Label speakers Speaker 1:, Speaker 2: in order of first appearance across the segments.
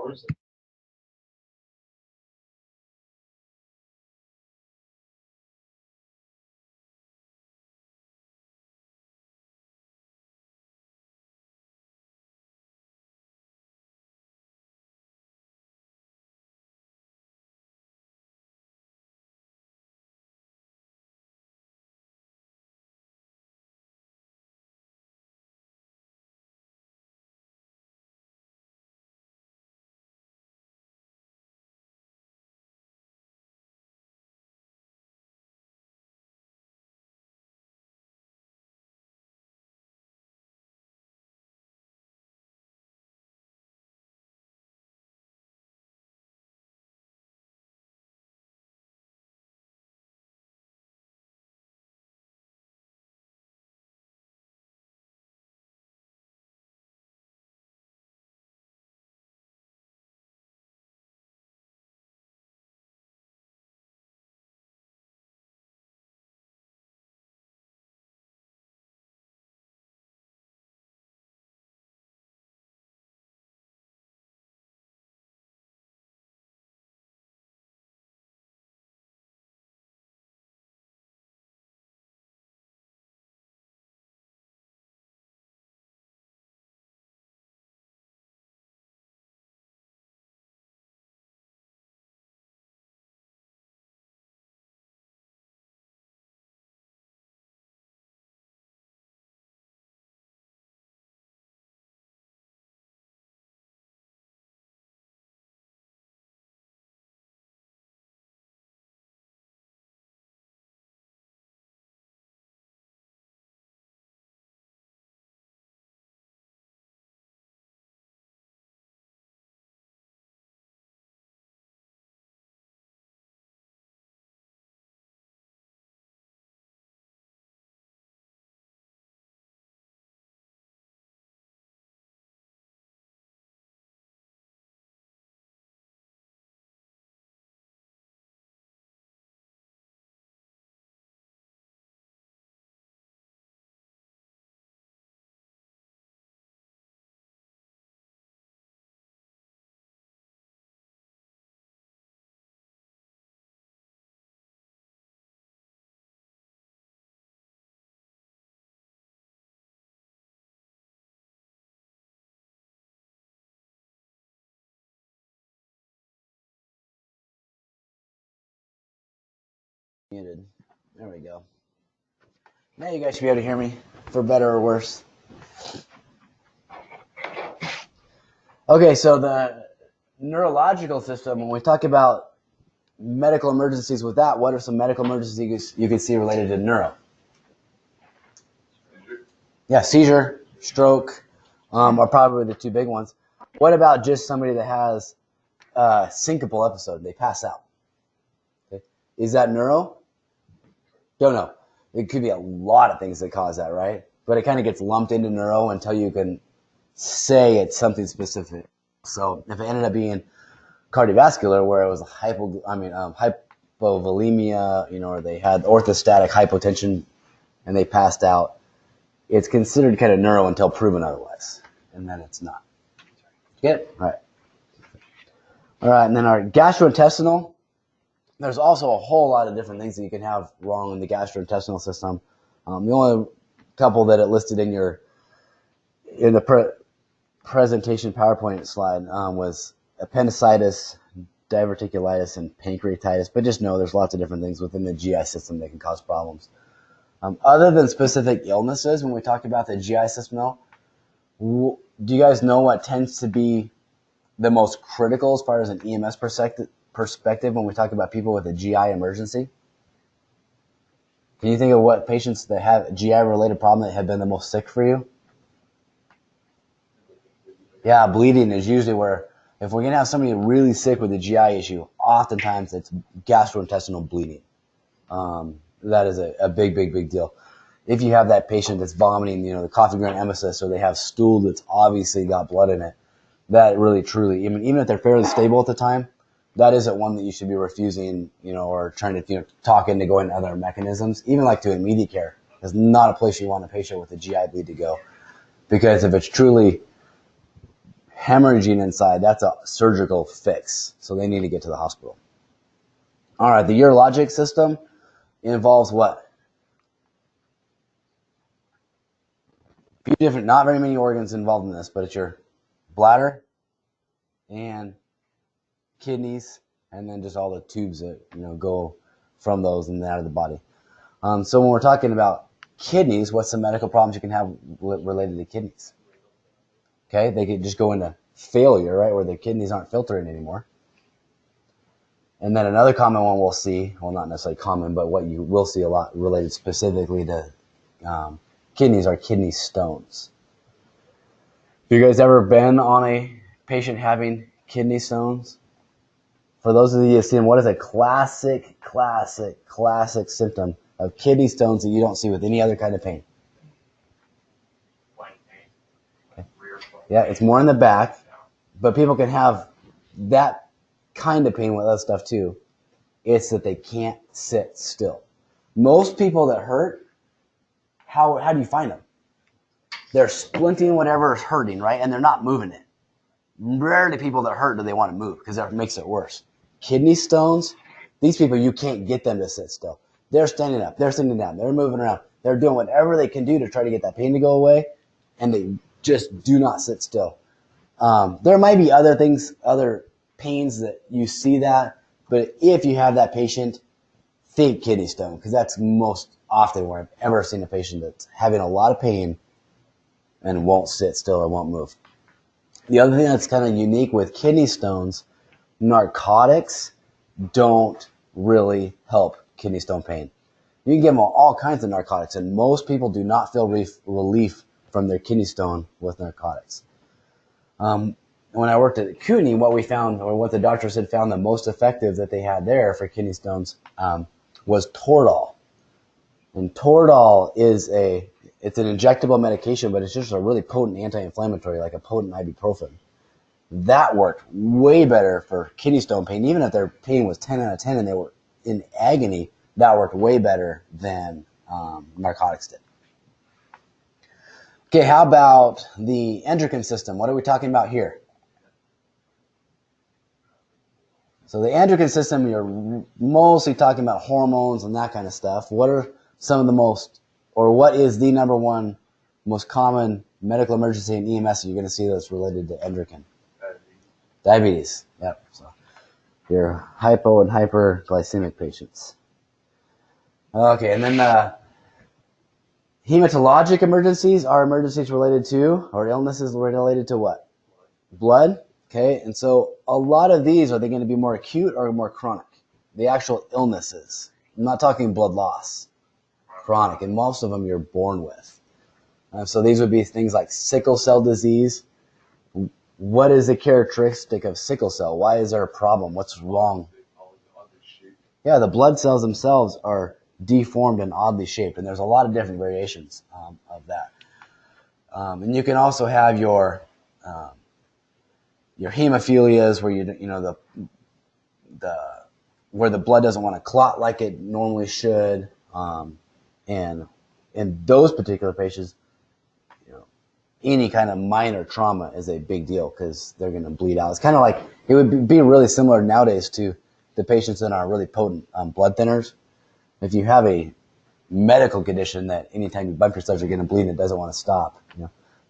Speaker 1: What is it?
Speaker 2: Muted. There we go. Now you guys should be able to hear me, for better or worse. Okay, so the neurological system, when we talk about medical emergencies with that, what are some medical emergencies you can see related to neuro? Yeah, seizure, stroke, are probably the two big ones. What about just somebody that has a syncopal episode? They pass out. Okay. Is that neuro? Don't know. It could be a lot of things that cause that, right? But it kind of gets lumped into neuro until you can say it's something specific. So if it ended up being cardiovascular, where it was hypovolemia, or they had orthostatic hypotension and they passed out, it's considered kind of neuro until proven otherwise, and then it's not. Get it? All right. All right, and then our gastrointestinal. There's also a whole lot of different things that you can have wrong in the gastrointestinal system. The only couple that it listed in the presentation PowerPoint slide was appendicitis, diverticulitis, and pancreatitis. But just know there's lots of different things within the GI system that can cause problems. Other than specific illnesses, when we talk about the GI system, do you guys know what tends to be the most critical as far as an EMS perspective when we talk about people with a GI emergency? Can you think of what patients that have a GI-related problem that have been the most sick for you? Yeah, bleeding is usually where, if we're going to have somebody really sick with a GI issue, oftentimes it's gastrointestinal bleeding. That is a big, big, big deal. If you have that patient that's vomiting, the coffee ground emesis, or they have stool that's obviously got blood in it, that really, truly, even if they're fairly stable at the time, that isn't one that you should be refusing, or trying to, talk into going to other mechanisms. Even like to immediate care is not a place you want a patient with a GI bleed to go. Because if it's truly hemorrhaging inside, that's a surgical fix. So they need to get to the hospital. All right, the urologic system involves what? A few different, not very many organs involved in this, but it's your bladder and kidneys, and then just all the tubes that go from those and out of the body. So when we're talking about kidneys, what's some medical problems you can have related to kidneys? Okay, they could just go into failure, right, where the kidneys aren't filtering anymore. And then another common one we'll see, well, not necessarily common, but what you will see a lot related specifically to kidneys are kidney stones. Have you guys ever been on a patient having kidney stones? For those of you who have seen, what is a classic symptom of kidney stones that you don't see with any other kind of pain? Okay. Yeah, it's more in the back, but people can have that kind of pain with other stuff too. It's that they can't sit still. Most people that hurt, how do you find them? They're splinting whatever is hurting, right? And they're not moving it. Rarely people that hurt do they want to move because that makes it worse. Kidney stones, these people, you can't get them to sit still. They're standing up, they're sitting down, they're moving around. They're doing whatever they can do to try to get that pain to go away, and they just do not sit still. There might be other things, other pains that you see that, but if you have that patient, think kidney stone, because that's most often where I've ever seen a patient that's having a lot of pain and won't sit still or won't move. The other thing that's kind of unique with kidney stones, narcotics don't really help kidney stone pain. You can give them all kinds of narcotics, and most people do not feel relief from their kidney stone with narcotics. When I worked at CUNY, what we found, or what the doctors had found the most effective that they had there for kidney stones was Toradol. And Toradol is it's an injectable medication, but it's just a really potent anti-inflammatory, like a potent ibuprofen. That worked way better for kidney stone pain. Even if their pain was 10 out of 10 and they were in agony, that worked way better than narcotics did. Okay, how about the endocrine system? What are we talking about here? So the endocrine system, you're mostly talking about hormones and that kind of stuff. What are some of the what is the number one most common medical emergency in EMS that you're going to see that's related to endocrine? Diabetes. Yep. So your hypo and hyperglycemic patients. Okay, and then hematologic emergencies are emergencies related to, or illnesses related to what? Blood. Okay, and so a lot of these, are they going to be more acute or more chronic? The actual illnesses. I'm not talking blood loss. Chronic, and most of them you're born with. So these would be things like sickle cell disease. What is the characteristic of sickle cell? Why is there a problem? What's wrong? Yeah, the blood cells themselves are deformed and oddly shaped, and there's a lot of different variations of that. And you can also have your hemophilias, where where the blood doesn't want to clot like it normally should, and in those particular patients, any kind of minor trauma is a big deal because they're going to bleed out. It's kind of like, it would be really similar nowadays to the patients that are really potent blood thinners. If you have a medical condition that anytime you bump yourself, you're going to bleed and it doesn't want to stop.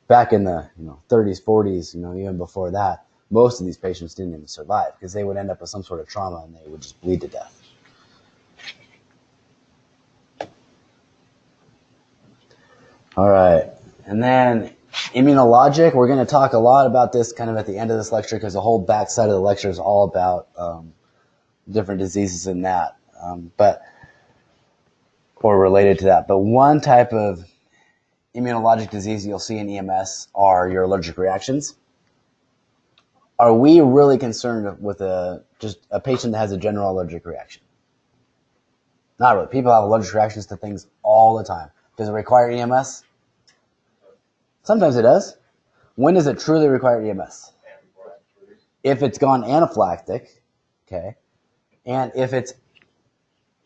Speaker 2: Back in the 30s, 40s, even before that, most of these patients didn't even survive because they would end up with some sort of trauma and they would just bleed to death. All right, and then immunologic, we're going to talk a lot about this kind of at the end of this lecture because the whole back side of the lecture is all about different diseases in that, or related to that. But one type of immunologic disease you'll see in EMS are your allergic reactions. Are we really concerned with just a patient that has a general allergic reaction? Not really. People have allergic reactions to things all the time. Does it require EMS? Sometimes it does. When does it truly require EMS? If it's gone anaphylactic, okay, and if it's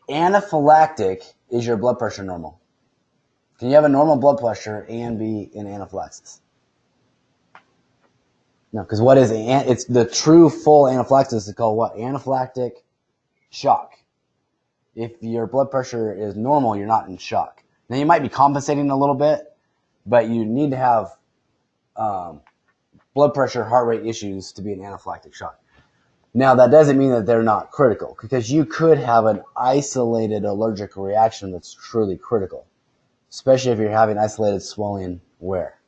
Speaker 2: anaphylactic, is your blood pressure normal? Can you have a normal blood pressure and be in anaphylaxis? No, because what is it's the true full anaphylaxis is called what? Anaphylactic shock. If your blood pressure is normal, you're not in shock. Now you might be compensating a little bit, but you need to have blood pressure, heart rate issues to be an anaphylactic shock. Now that doesn't mean that they're not critical, because you could have an isolated allergic reaction that's truly critical, especially if you're having isolated swelling where?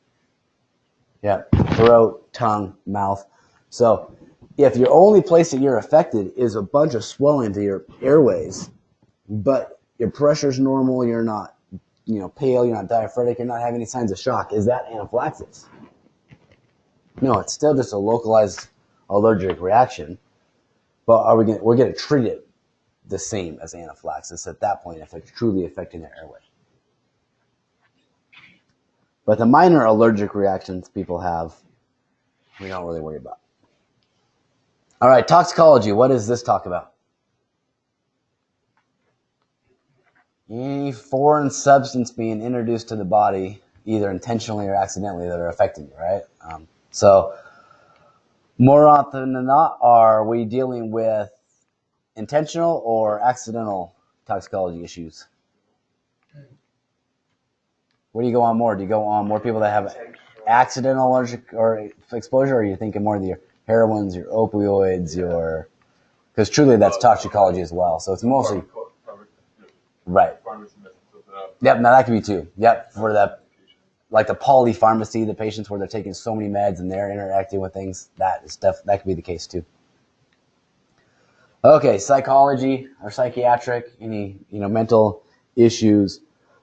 Speaker 2: Yeah, throat, tongue, mouth. So if your only place that you're affected is a bunch of swelling to your airways, but your pressure's normal, you're not, pale, you're not diaphoretic, you're not having any signs of shock, is that anaphylaxis? No, it's still just a localized allergic reaction, but we're going to treat it the same as anaphylaxis at that point if it's truly affecting their airway. But the minor allergic reactions people have, we don't really worry about. All right, toxicology. What does this talk about? Any foreign substance being introduced to the body, either intentionally or accidentally, that are affecting you, right? So more often than not, are we dealing with intentional or accidental toxicology issues? What do you go on more? Do you go on more people that have accidental allergic or exposure, or are you thinking more of your heroines, your opioids, because truly that's toxicology as well. So it's mostly right. Yep, now that could be too. Yep, for that, like the polypharmacy, the patients where they're taking so many meds and they're interacting with things. That could be the case too. Okay, psychology or psychiatric, any mental issues.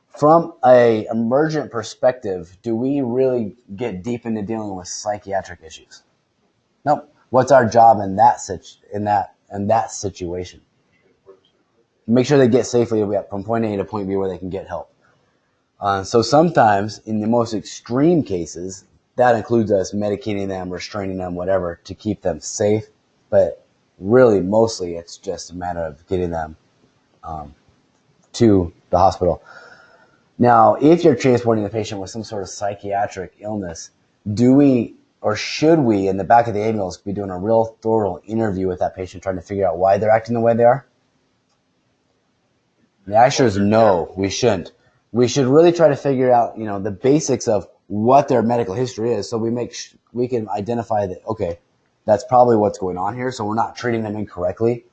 Speaker 2: From a emergent perspective, do we really get deep into dealing with psychiatric issues? Nope. What's our job in that situation? Make sure they get safely from point A to point B where they can get help. So sometimes, in the most extreme cases, that includes us medicating them, restraining them, whatever, to keep them safe. But really, mostly, it's just a matter of getting them to the hospital. Now, if you're transporting the patient with some sort of psychiatric illness, do we or should we, in the back of the ambulance, be doing a real thorough interview with that patient, trying to figure out why they're acting the way they are? The answer is no, we shouldn't. We should really try to figure out, the basics of what their medical history is, so we can identify that, okay, that's probably what's going on here, so we're not treating them incorrectly,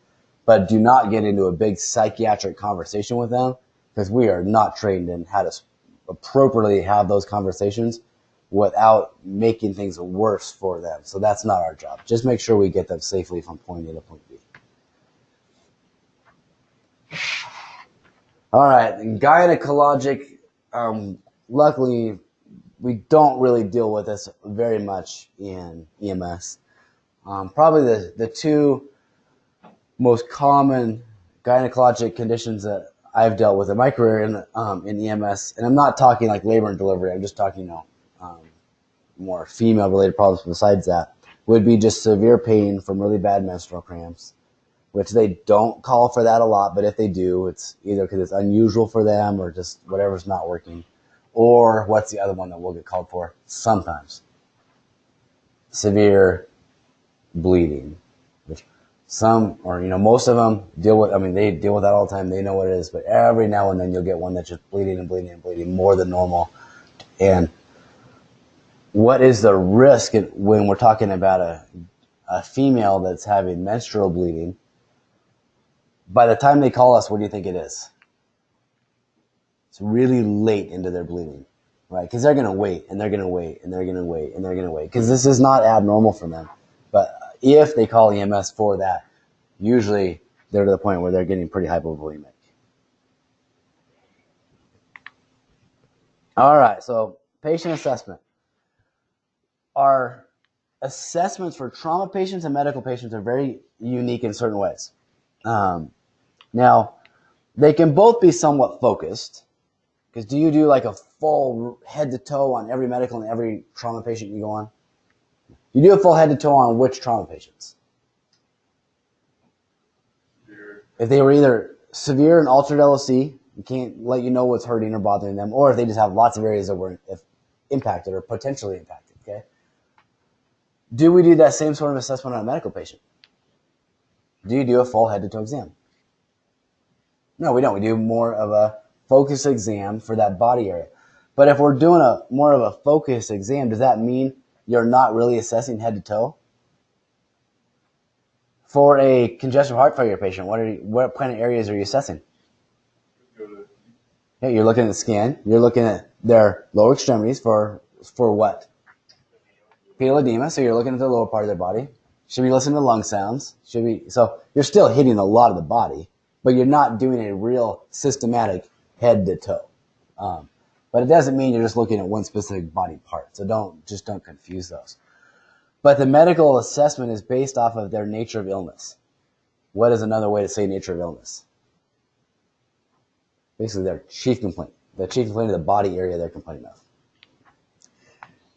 Speaker 2: but do not get into a big psychiatric conversation with them, because we are not trained in how to appropriately have those conversations without making things worse for them. So that's not our job. Just make sure we get them safely from point A to point B. All right, gynecologic, luckily, we don't really deal with this very much in EMS. Probably the two most common gynecologic conditions that I've dealt with in my career in EMS, and I'm not talking like labor and delivery, I'm just talking, more female-related problems besides that, would be just severe pain from really bad menstrual cramps, which they don't call for that a lot, but if they do, it's either because it's unusual for them or just whatever's not working. Or what's the other one that we'll get called for? Sometimes. Severe bleeding. Which most of them deal with, they deal with that all the time. They know what it is, but every now and then you'll get one that's just bleeding and bleeding and bleeding more than normal. And what is the risk when we're talking about a female that's having menstrual bleeding? By the time they call us, what do you think it is? It's really late into their bleeding, right? Because they're going to wait, and they're going to wait, and they're going to wait, and they're going to wait, because this is not abnormal for them. But if they call EMS for that, usually they're to the point where they're getting pretty hypovolemic. All right, so patient assessment. Our assessments for trauma patients and medical patients are very unique in certain ways. Now, they can both be somewhat focused, because do you do like a full head to toe on every medical and every trauma patient you go on? You do a full head to toe on which trauma patients? If they were either severe and altered LOC, you can't let you know what's hurting or bothering them, or if they just have lots of areas that were impacted or potentially impacted, okay? Do we do that same sort of assessment on a medical patient? Do you do a full head-to-toe exam? No, we don't. We do more of a focus exam for that body area. But if we're doing more of a focus exam, does that mean you're not really assessing head-to-toe? For a congestive heart failure patient, what kind of areas are you assessing? Yeah, you're looking at the skin. You're looking at their lower extremities for what? Pedal edema. So you're looking at the lower part of their body. Should be listening to lung sounds. So you're still hitting a lot of the body, but you're not doing a real systematic head to toe. But it doesn't mean you're just looking at one specific body part. So don't confuse those. But the medical assessment is based off of their nature of illness. What is another way to say nature of illness? Basically, their chief complaint. The chief complaint of the body area they're complaining of.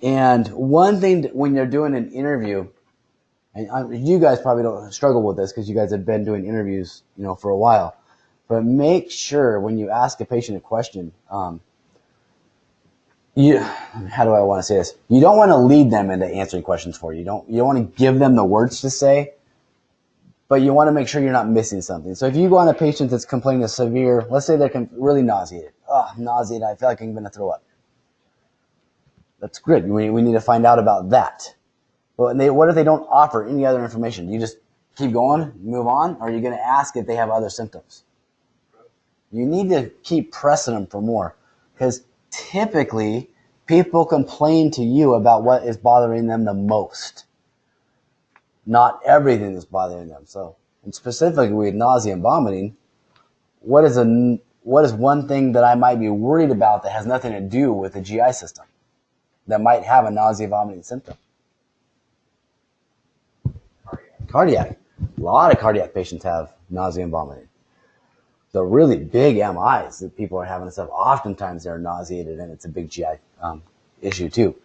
Speaker 2: And one thing when you're doing an interview, and you guys probably don't struggle with this because you guys have been doing interviews, for a while. But make sure when you ask a patient a question, how do I want to say this? You don't want to lead them into answering questions for you. You don't want to give them the words to say, but you want to make sure you're not missing something. So if you go on a patient that's complaining of severe, let's say they're really nauseated. Oh, I'm nauseated. I feel like I'm going to throw up. That's good. We need to find out about that. But what if they don't offer any other information? Do you just keep going, move on, or are you going to ask if they have other symptoms? You need to keep pressing them for more, because typically people complain to you about what is bothering them the most, not everything is bothering them. So, and specifically with nausea and vomiting, what is one thing that I might be worried about that has nothing to do with the GI system that might have a nausea vomiting symptom? Cardiac. A lot of cardiac patients have nausea and vomiting. The really big MIs that people are having and stuff, oftentimes they're nauseated, and it's a big GI issue too.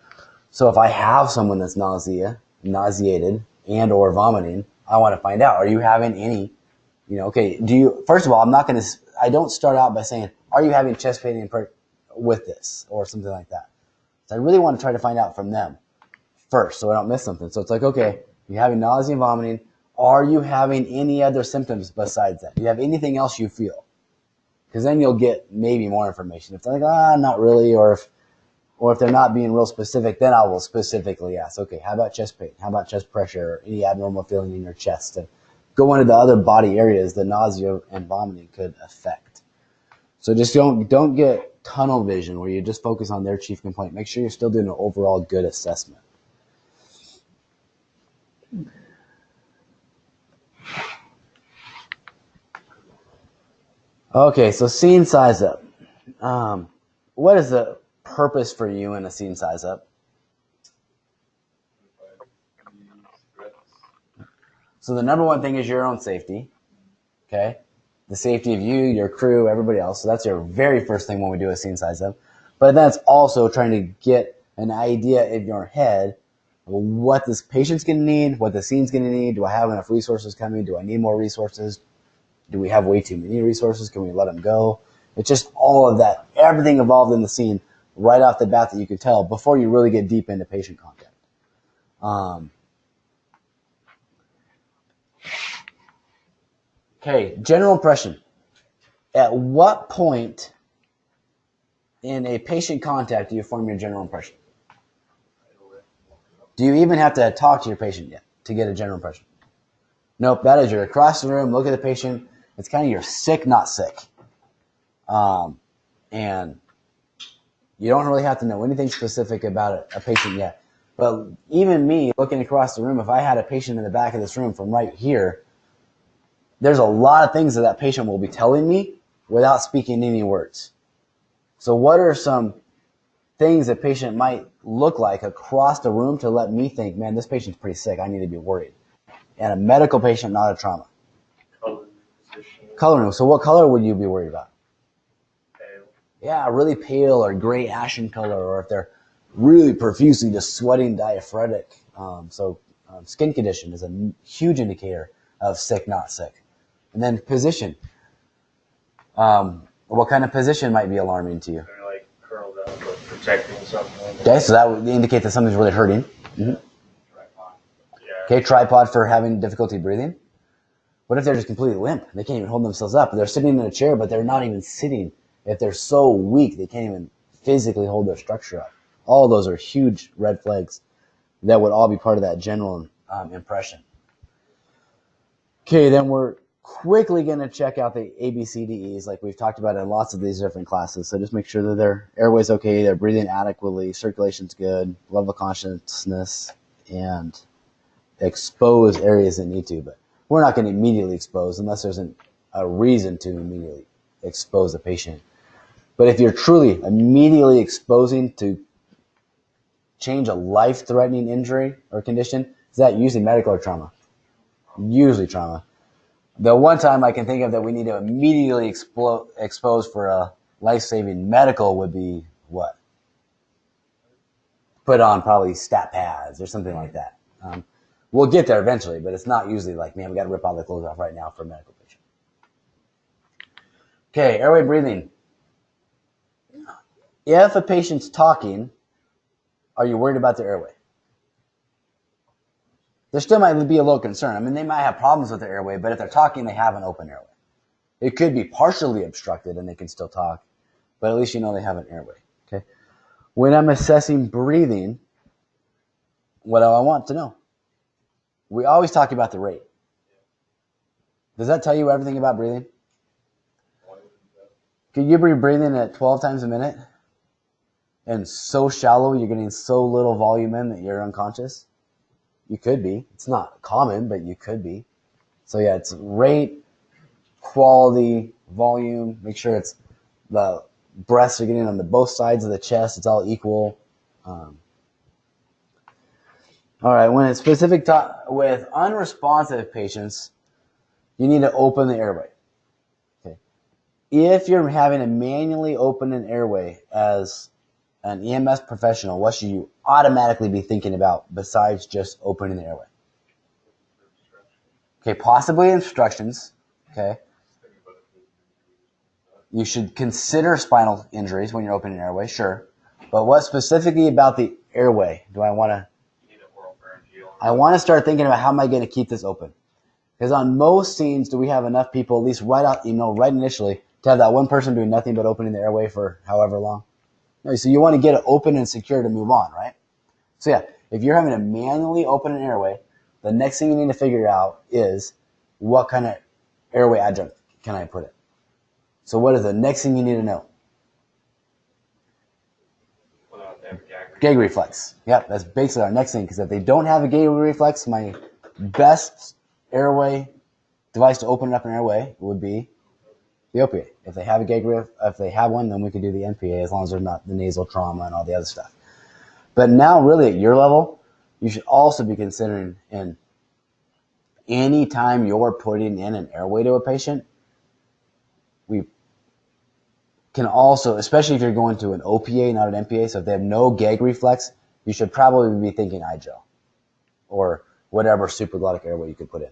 Speaker 2: So if I have someone that's nauseated and or vomiting, I want to find out, are you having any, first of all, I don't start out by saying, are you having chest pain with this or something like that? So I really want to try to find out from them first so I don't miss something. So it's like, okay, you're having nausea and vomiting. Are you having any other symptoms besides that? Do you have anything else you feel? Because then you'll get maybe more information. If they're like, not really, or if they're not being real specific, then I will specifically ask, okay, how about chest pain? How about chest pressure? Or any abnormal feeling in your chest? And go into the other body areas the nausea and vomiting could affect. So just don't get tunnel vision where you just focus on their chief complaint. Make sure you're still doing an overall good assessment. Okay, so scene size up. What is the purpose for you in a scene size up? So the number one thing is your own safety, okay? The safety of you, your crew, everybody else. So that's your very first thing when we do a scene size up. But that's also trying to get an idea in your head of what this patient's going to need, what the scene's going to need. Do I have enough resources coming? Do I need more resources? Do we have way too many resources? Can we let them go? It's just all of that, everything involved in the scene right off the bat that you can tell before you really get deep into patient contact. Okay, general impression. At what point in a patient contact do you form your general impression? Do you even have to talk to your patient yet to get a general impression? Nope, that is you're across the room, look at the patient. It's kind of you're sick, not sick. And you don't really have to know anything specific about a patient yet. But even me looking across the room, if I had a patient in the back of this room from right here, there's a lot of things that patient will be telling me without speaking any words. So what are some things a patient might look like across the room to let me think, man, this patient's pretty sick, I need to be worried. And a medical patient, not a trauma. Coloring. So what color would you be worried about?
Speaker 1: Pale.
Speaker 2: Yeah, really pale or gray ashen color, or if they're really profusely just sweating diaphoretic. Skin condition is a huge indicator of sick, not sick. And then position. What kind of position might be alarming to you?
Speaker 1: They're like curled up or protecting something.
Speaker 2: Okay, so that would indicate that something's really hurting. Mm-hmm. Okay, tripod for having difficulty breathing. What if they're just completely limp? They can't even hold themselves up. They're sitting in a chair, but they're not even sitting. If they're so weak, they can't even physically hold their structure up. All of those are huge red flags that would all be part of that general impression. Okay, then we're quickly going to check out the ABCDEs like we've talked about in lots of these different classes. So just make sure that their airway's okay, they're breathing adequately, circulation's good, level of consciousness, and expose areas that need to. But we're not going to immediately expose unless there's a reason to immediately expose the patient. But if you're truly immediately exposing to change a life-threatening injury or condition, is that usually medical or trauma? Usually trauma. The one time I can think of that we need to immediately expose for a life-saving medical would be what? Put on probably stat pads or something like that. We'll get there eventually, but it's not usually like, man, we got to rip all the clothes off right now for a medical patient. Okay, airway breathing. If a patient's talking, are you worried about their airway? There still might be a little concern. I mean, they might have problems with their airway, but if they're talking, they have an open airway. It could be partially obstructed and they can still talk, but at least you know they have an airway. Okay. When I'm assessing breathing, what do I want to know? We always talk about the rate. Does that tell you everything about breathing? Could you be breathing at 12 times a minute and so shallow you're getting so little volume in that you're unconscious? You could be. It's not common, but you could be. So yeah, it's rate, quality, volume. Make sure it's the breaths are getting on both sides of the chest. It's all equal. All right, when it's specific with unresponsive patients, you need to open the airway. Okay. If you're having to manually open an airway as an EMS professional, what should you automatically be thinking about besides just opening the airway? Okay, possibly instructions. Okay. You should consider spinal injuries when you're opening an airway, sure. But what specifically about the airway do I want to? I want to start thinking about how am I going to keep this open? Because on most scenes, do we have enough people, at least right initially, to have that one person doing nothing but opening the airway for however long? No, so you want to get it open and secure to move on, right? So yeah, if you're having to manually open an airway, the next thing you need to figure out is what kind of airway adjunct can I put in? So what is the next thing you need to know? Gag reflex. Yep, that's basically our next thing, because if they don't have a gag reflex, my best airway device to open up an airway would be the OPA. If they have a gag if they have one, then we can do the NPA as long as there's not the nasal trauma and all the other stuff. But now really at your level, you should also be considering in any time you're putting in an airway to a patient, we can also, especially if you're going to an OPA, not an NPA, so if they have no gag reflex, you should probably be thinking iGel or whatever supraglottic airway you could put in.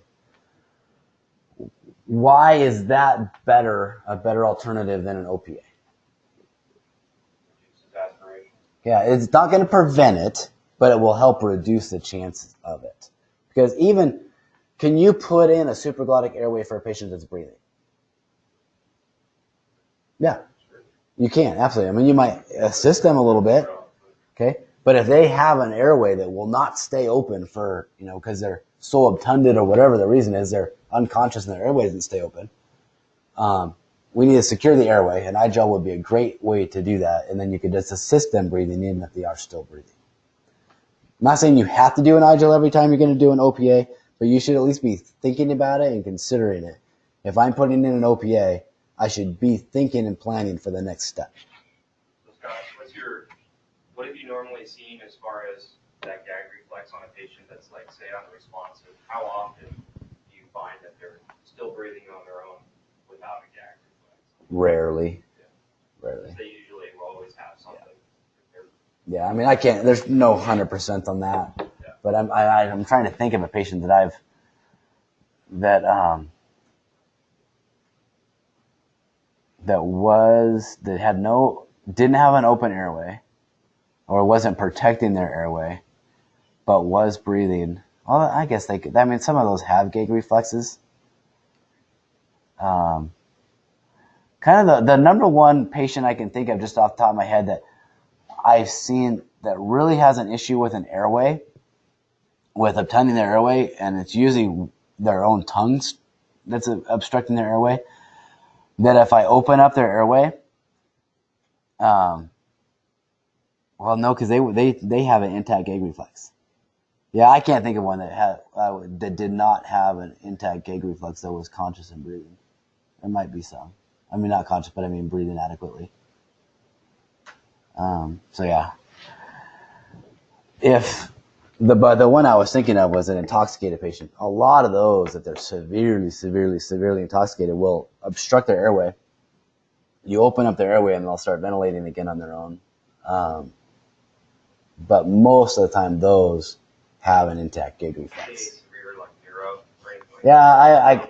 Speaker 2: Why is that a better alternative than an OPA? Yeah, it's not going to prevent it, but it will help reduce the chances of it. Because can you put in a supraglottic airway for a patient that's breathing? Yeah, you can, absolutely. I mean, you might assist them a little bit, okay? But if they have an airway that will not stay open for, because they're so obtunded or whatever the reason is, they're unconscious and their airway doesn't stay open, we need to secure the airway, and iGel would be a great way to do that, and then you could just assist them breathing even if they are still breathing. I'm not saying you have to do an iGel every time you're going to do an OPA, but you should at least be thinking about it and considering it. If I'm putting in an OPA, I should be thinking and planning for the next step.
Speaker 1: So Scott, what have you normally seen as far as that gag reflex on a patient that's like, say, unresponsive? How often do you find that they're still breathing on their own without a gag reflex?
Speaker 2: Rarely.
Speaker 1: Yeah.
Speaker 2: Rarely.
Speaker 1: They usually will always have something.
Speaker 2: Yeah, I mean, I can't, there's no 100% on that. Yeah. But I'm trying to think of a patient that didn't have an open airway or wasn't protecting their airway, but was breathing Well, I guess they could. I mean, some of those have gag reflexes. Kind of the number one patient I can think of just off the top of my head that I've seen that really has an issue with an airway, with obtaining their airway, and it's usually their own tongues that's obstructing their airway, that if I open up their airway, well, no, because they have an intact gag reflex. Yeah, I can't think of one that did not have an intact gag reflex that was conscious and breathing. There might be some. I mean, not conscious, but I mean breathing adequately. So yeah, if the one I was thinking of was an intoxicated patient, a lot of those, if they're severely intoxicated, will obstruct their airway. You open up their airway and they'll start ventilating again on their own. But most of the time, those have an intact gag reflex. Yeah,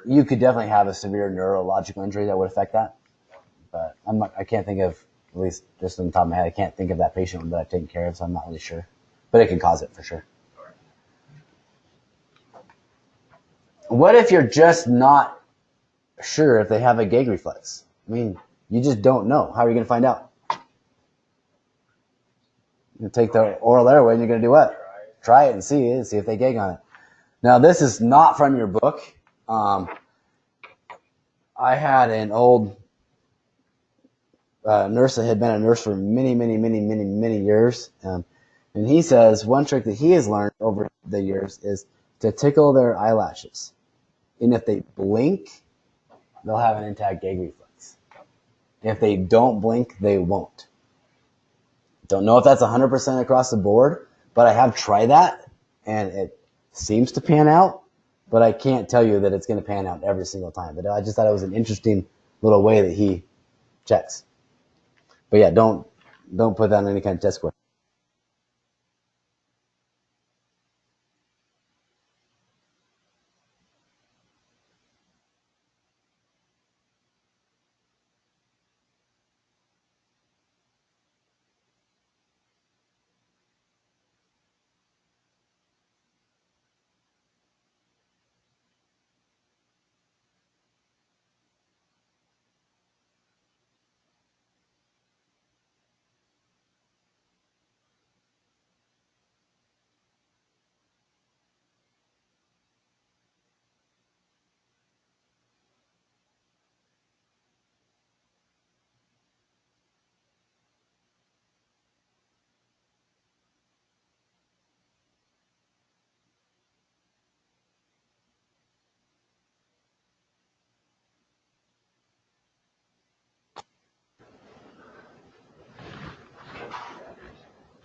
Speaker 2: you could definitely have a severe neurological injury that would affect that. But I can't think of, at least just on the top of my head, I can't think of that patient that I've taken care of, so I'm not really sure. But it can cause it for sure. What if you're just not sure if they have a gag reflex? I mean, you just don't know. How are you going to find out? You take the oral airway and you're going to do what? Try it and see if they gag on it. Now, this is not from your book. I had an old nurse that had been a nurse for many years. And he says one trick that he has learned over the years is to tickle their eyelashes. And if they blink, they'll have an intact gag reflex. If they don't blink, they won't. Don't know if that's 100% across the board, but I have tried that, and it seems to pan out, but I can't tell you that it's going to pan out every single time. But I just thought it was an interesting little way that he checks. But yeah, don't put that on any kind of test score.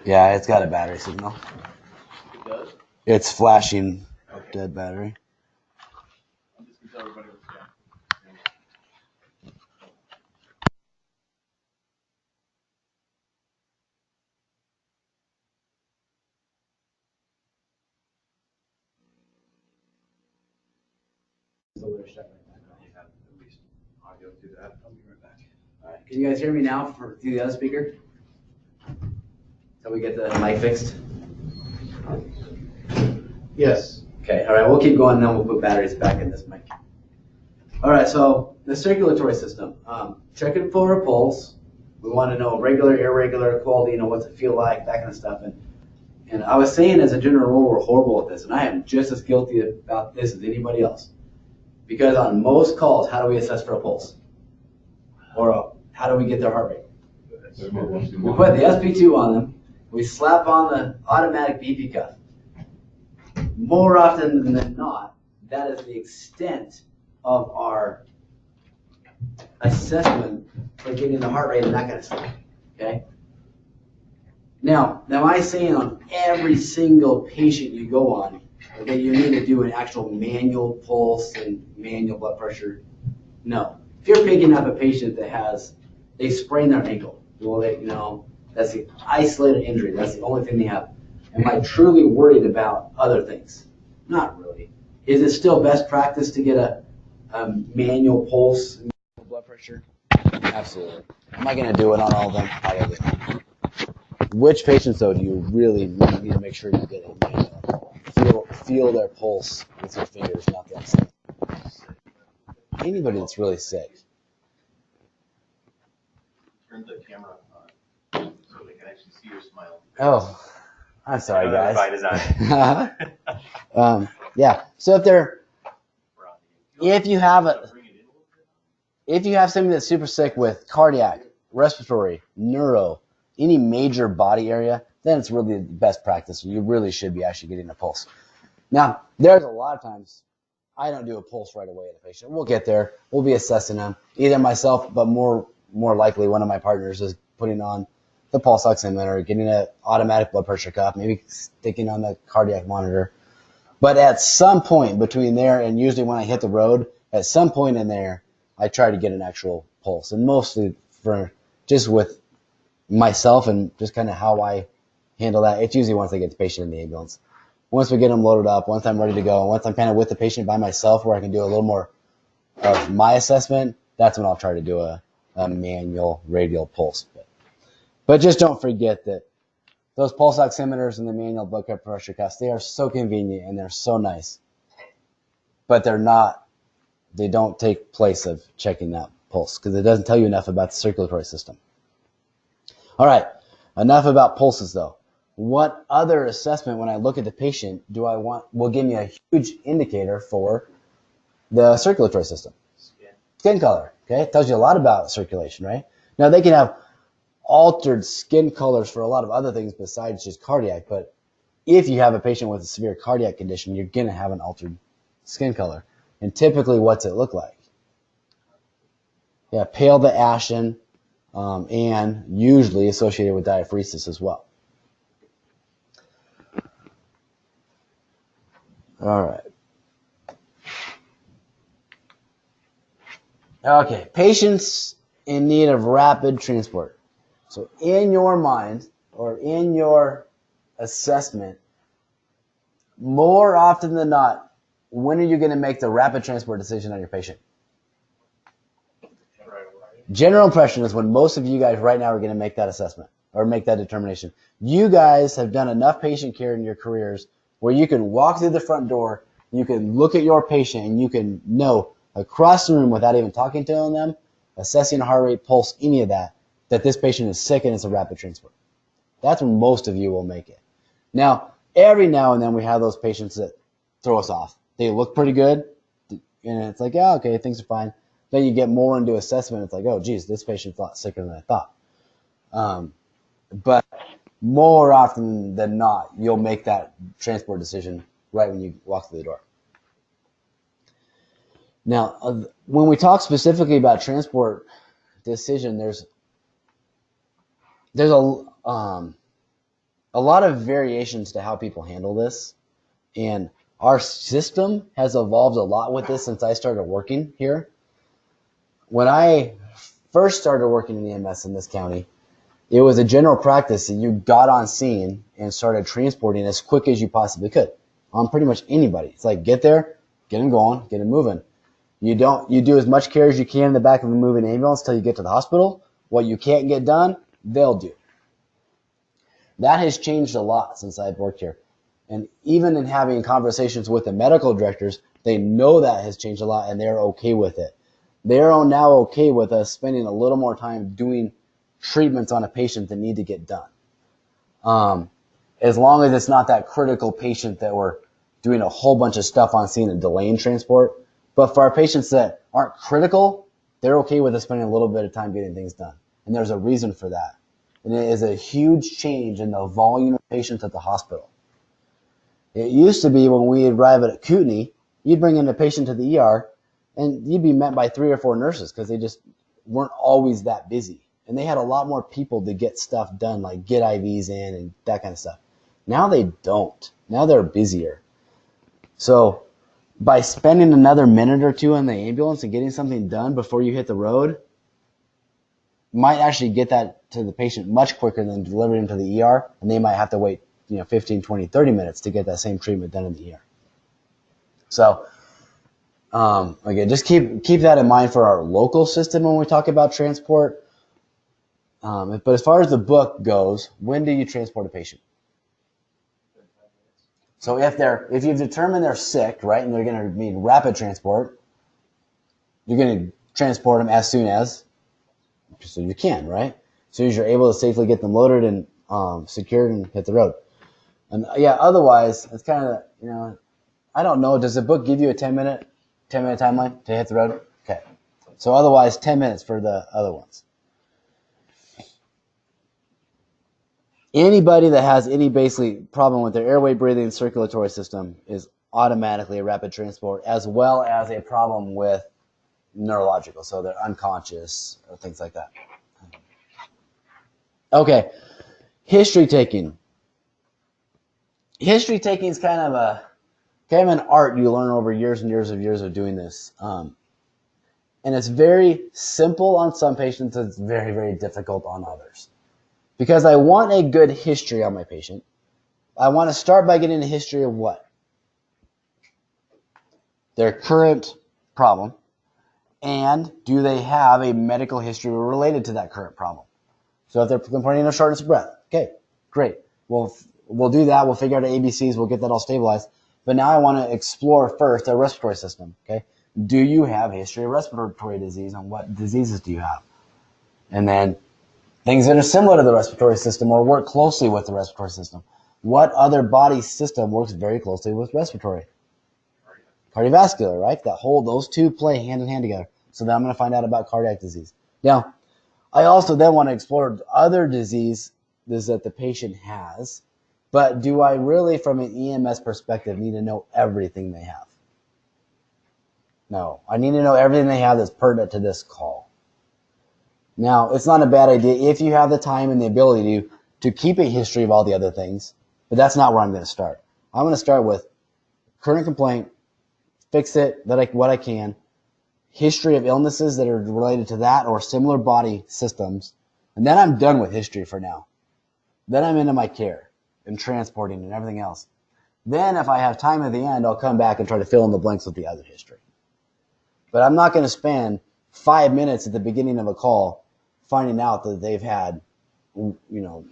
Speaker 2: Yeah, it's got a battery signal.
Speaker 3: It does?
Speaker 2: It's flashing dead battery.
Speaker 3: I'm just going to tell everybody what's down. Audio to that. I'll be right back.
Speaker 2: All right. Can you guys hear me now through the other speaker? Till we get the mic fixed?
Speaker 3: Yes.
Speaker 2: Okay, all right, we'll keep going, then we'll put batteries back in this mic. All right, so the circulatory system. Checking for a pulse. We want to know regular, irregular, quality, what's it feel like, that kind of stuff. And I was saying as a general rule, we're horrible at this, and I am just as guilty about this as anybody else. Because on most calls, how do we assess for a pulse? Or how do we get their heart rate? We put the SP2 on them. We slap on the automatic BP cuff. More often than not, that is the extent of our assessment for getting the heart rate and that kind of stuff. Okay? Now, am I saying on every single patient you go on that you need to do an actual manual pulse and manual blood pressure? No. If you're picking up a patient that they sprained their ankle, well, that's the isolated injury. That's the only thing they have. Am I truly worried about other things? Not really. Is it still best practice to get a manual pulse and blood pressure? Absolutely. Am I going to do it on all of them? Probably. Which patients, though, do you really need to make sure you get a manual? If you feel their pulse with your fingers, not the outside. Anybody that's really sick.
Speaker 3: Turn the camera on so they can actually see your smile.
Speaker 2: Oh, I'm sorry, guys.
Speaker 1: By design.
Speaker 2: Yeah. So if you have somebody that's super sick with cardiac, respiratory, neuro, any major body area, then it's really the best practice. You really should be actually getting a pulse. Now, there's a lot of times I don't do a pulse right away in a patient. We'll get there. We'll be assessing them. Either myself, but more likely one of my partners is putting on the pulse oximeter, getting an automatic blood pressure cuff, maybe sticking on the cardiac monitor. But at some point between there and usually when I hit the road, at some point in there, I try to get an actual pulse. And mostly for just with myself and just kind of how I handle that, it's usually once I get the patient in the ambulance. Once we get them loaded up, once I'm ready to go, once I'm kind of with the patient by myself where I can do a little more of my assessment, that's when I'll try to do a manual radial pulse. But just don't forget that those pulse oximeters and the manual blood pressure cuffs, they are so convenient and they're so nice. But they don't take place of checking that pulse because it doesn't tell you enough about the circulatory system. All right, enough about pulses though. What other assessment when I look at the patient will give me a huge indicator for the circulatory system? Skin color, okay? It tells you a lot about circulation, right? Now they can have altered skin colors for a lot of other things besides just cardiac, but if you have a patient with a severe cardiac condition, you're going to have an altered skin color. And typically, what's it look like? Yeah, pale to ashen, and usually associated with diaphoresis as well. All right. Okay, patients in need of rapid transport. So in your mind or in your assessment, more often than not, when are you going to make the rapid transport decision on your patient? General impression is when most of you guys right now are going to make that assessment or make that determination. You guys have done enough patient care in your careers where you can walk through the front door, you can look at your patient, and you can know across the room without even talking to them, assessing heart rate, pulse, any of that this patient is sick and it's a rapid transport. That's when most of you will make it. Now, every now and then we have those patients that throw us off. They look pretty good, and it's like, yeah, okay, things are fine. Then you get more into assessment. It's like, oh, geez, this patient's a lot sicker than I thought. But more often than not, you'll make that transport decision right when you walk through the door. Now, when we talk specifically about transport decision, there's a lot of variations to how people handle this, and our system has evolved a lot with this since I started working here. When I first started working in EMS in this county, it was a general practice that you got on scene and started transporting as quick as you possibly could on pretty much anybody. It's like, get there, get them going, get them moving. You do as much care as you can in the back of a moving ambulance till you get to the hospital. What you can't get done, they'll do. That has changed a lot since I've worked here. And even in having conversations with the medical directors, they know that has changed a lot and they're okay with it. They're now okay with us spending a little more time doing treatments on a patient that need to get done. As long as it's not that critical patient that we're doing a whole bunch of stuff on scene and delaying transport. But for our patients that aren't critical, they're okay with us spending a little bit of time getting things done. And there's a reason for that. And it is a huge change in the volume of patients at the hospital. It used to be when we arrive at Kootenai, you'd bring in a patient to the ER, and you'd be met by 3 or 4 nurses because they just weren't always that busy. And they had a lot more people to get stuff done, like get IVs in and that kind of stuff. Now they don't. Now they're busier. So by spending another minute or two in the ambulance and getting something done before you hit the road, might actually get that to the patient much quicker than delivering them to the ER, and they might have to wait 15, 20, 30 minutes to get that same treatment done in the ER. So, again, just keep that in mind for our local system when we talk about transport. But as far as the book goes, when do you transport a patient? So if you've determined they're sick, right, and they're going to need rapid transport, you're going to transport them as soon as so you can, right? As soon as you're able to safely get them loaded and secured and hit the road. And yeah, otherwise, it's kind of, I don't know. Does the book give you a 10-minute timeline to hit the road? Okay. So otherwise, 10 minutes for the other ones. Anybody that has any basically problem with their airway, breathing, and circulatory system is automatically a rapid transport, as well as a problem with neurological, so they're unconscious or things like that. Okay, history taking. History taking is kind of an art you learn over years and years of doing this. And it's very simple on some patients, it's very, very difficult on others. Because I want a good history on my patient, I want to start by getting a history of what? Their current problem, and do they have a medical history related to that current problem? So if they're complaining of shortness of breath, okay, great. We'll do that. We'll figure out the ABCs. We'll get that all stabilized. But now I want to explore first their respiratory system, okay? Do you have a history of respiratory disease, and what diseases do you have? And then things that are similar to the respiratory system or work closely with the respiratory system. What other body system works very closely with respiratory? Cardiovascular, right? Those two play hand in hand together. So then I'm going to find out about cardiac disease. Now, I also then want to explore other diseases that the patient has, but do I really, from an EMS perspective, need to know everything they have? No, I need to know everything they have that's pertinent to this call. Now, it's not a bad idea if you have the time and the ability to keep a history of all the other things, but that's not where I'm going to start. I'm going to start with current complaint, fix it, what I can, history of illnesses that are related to that or similar body systems, and then I'm done with history for now. Then I'm into my care and transporting and everything else. Then if I have time at the end, I'll come back and try to fill in the blanks with the other history. But I'm not going to spend 5 minutes at the beginning of a call finding out that they've had,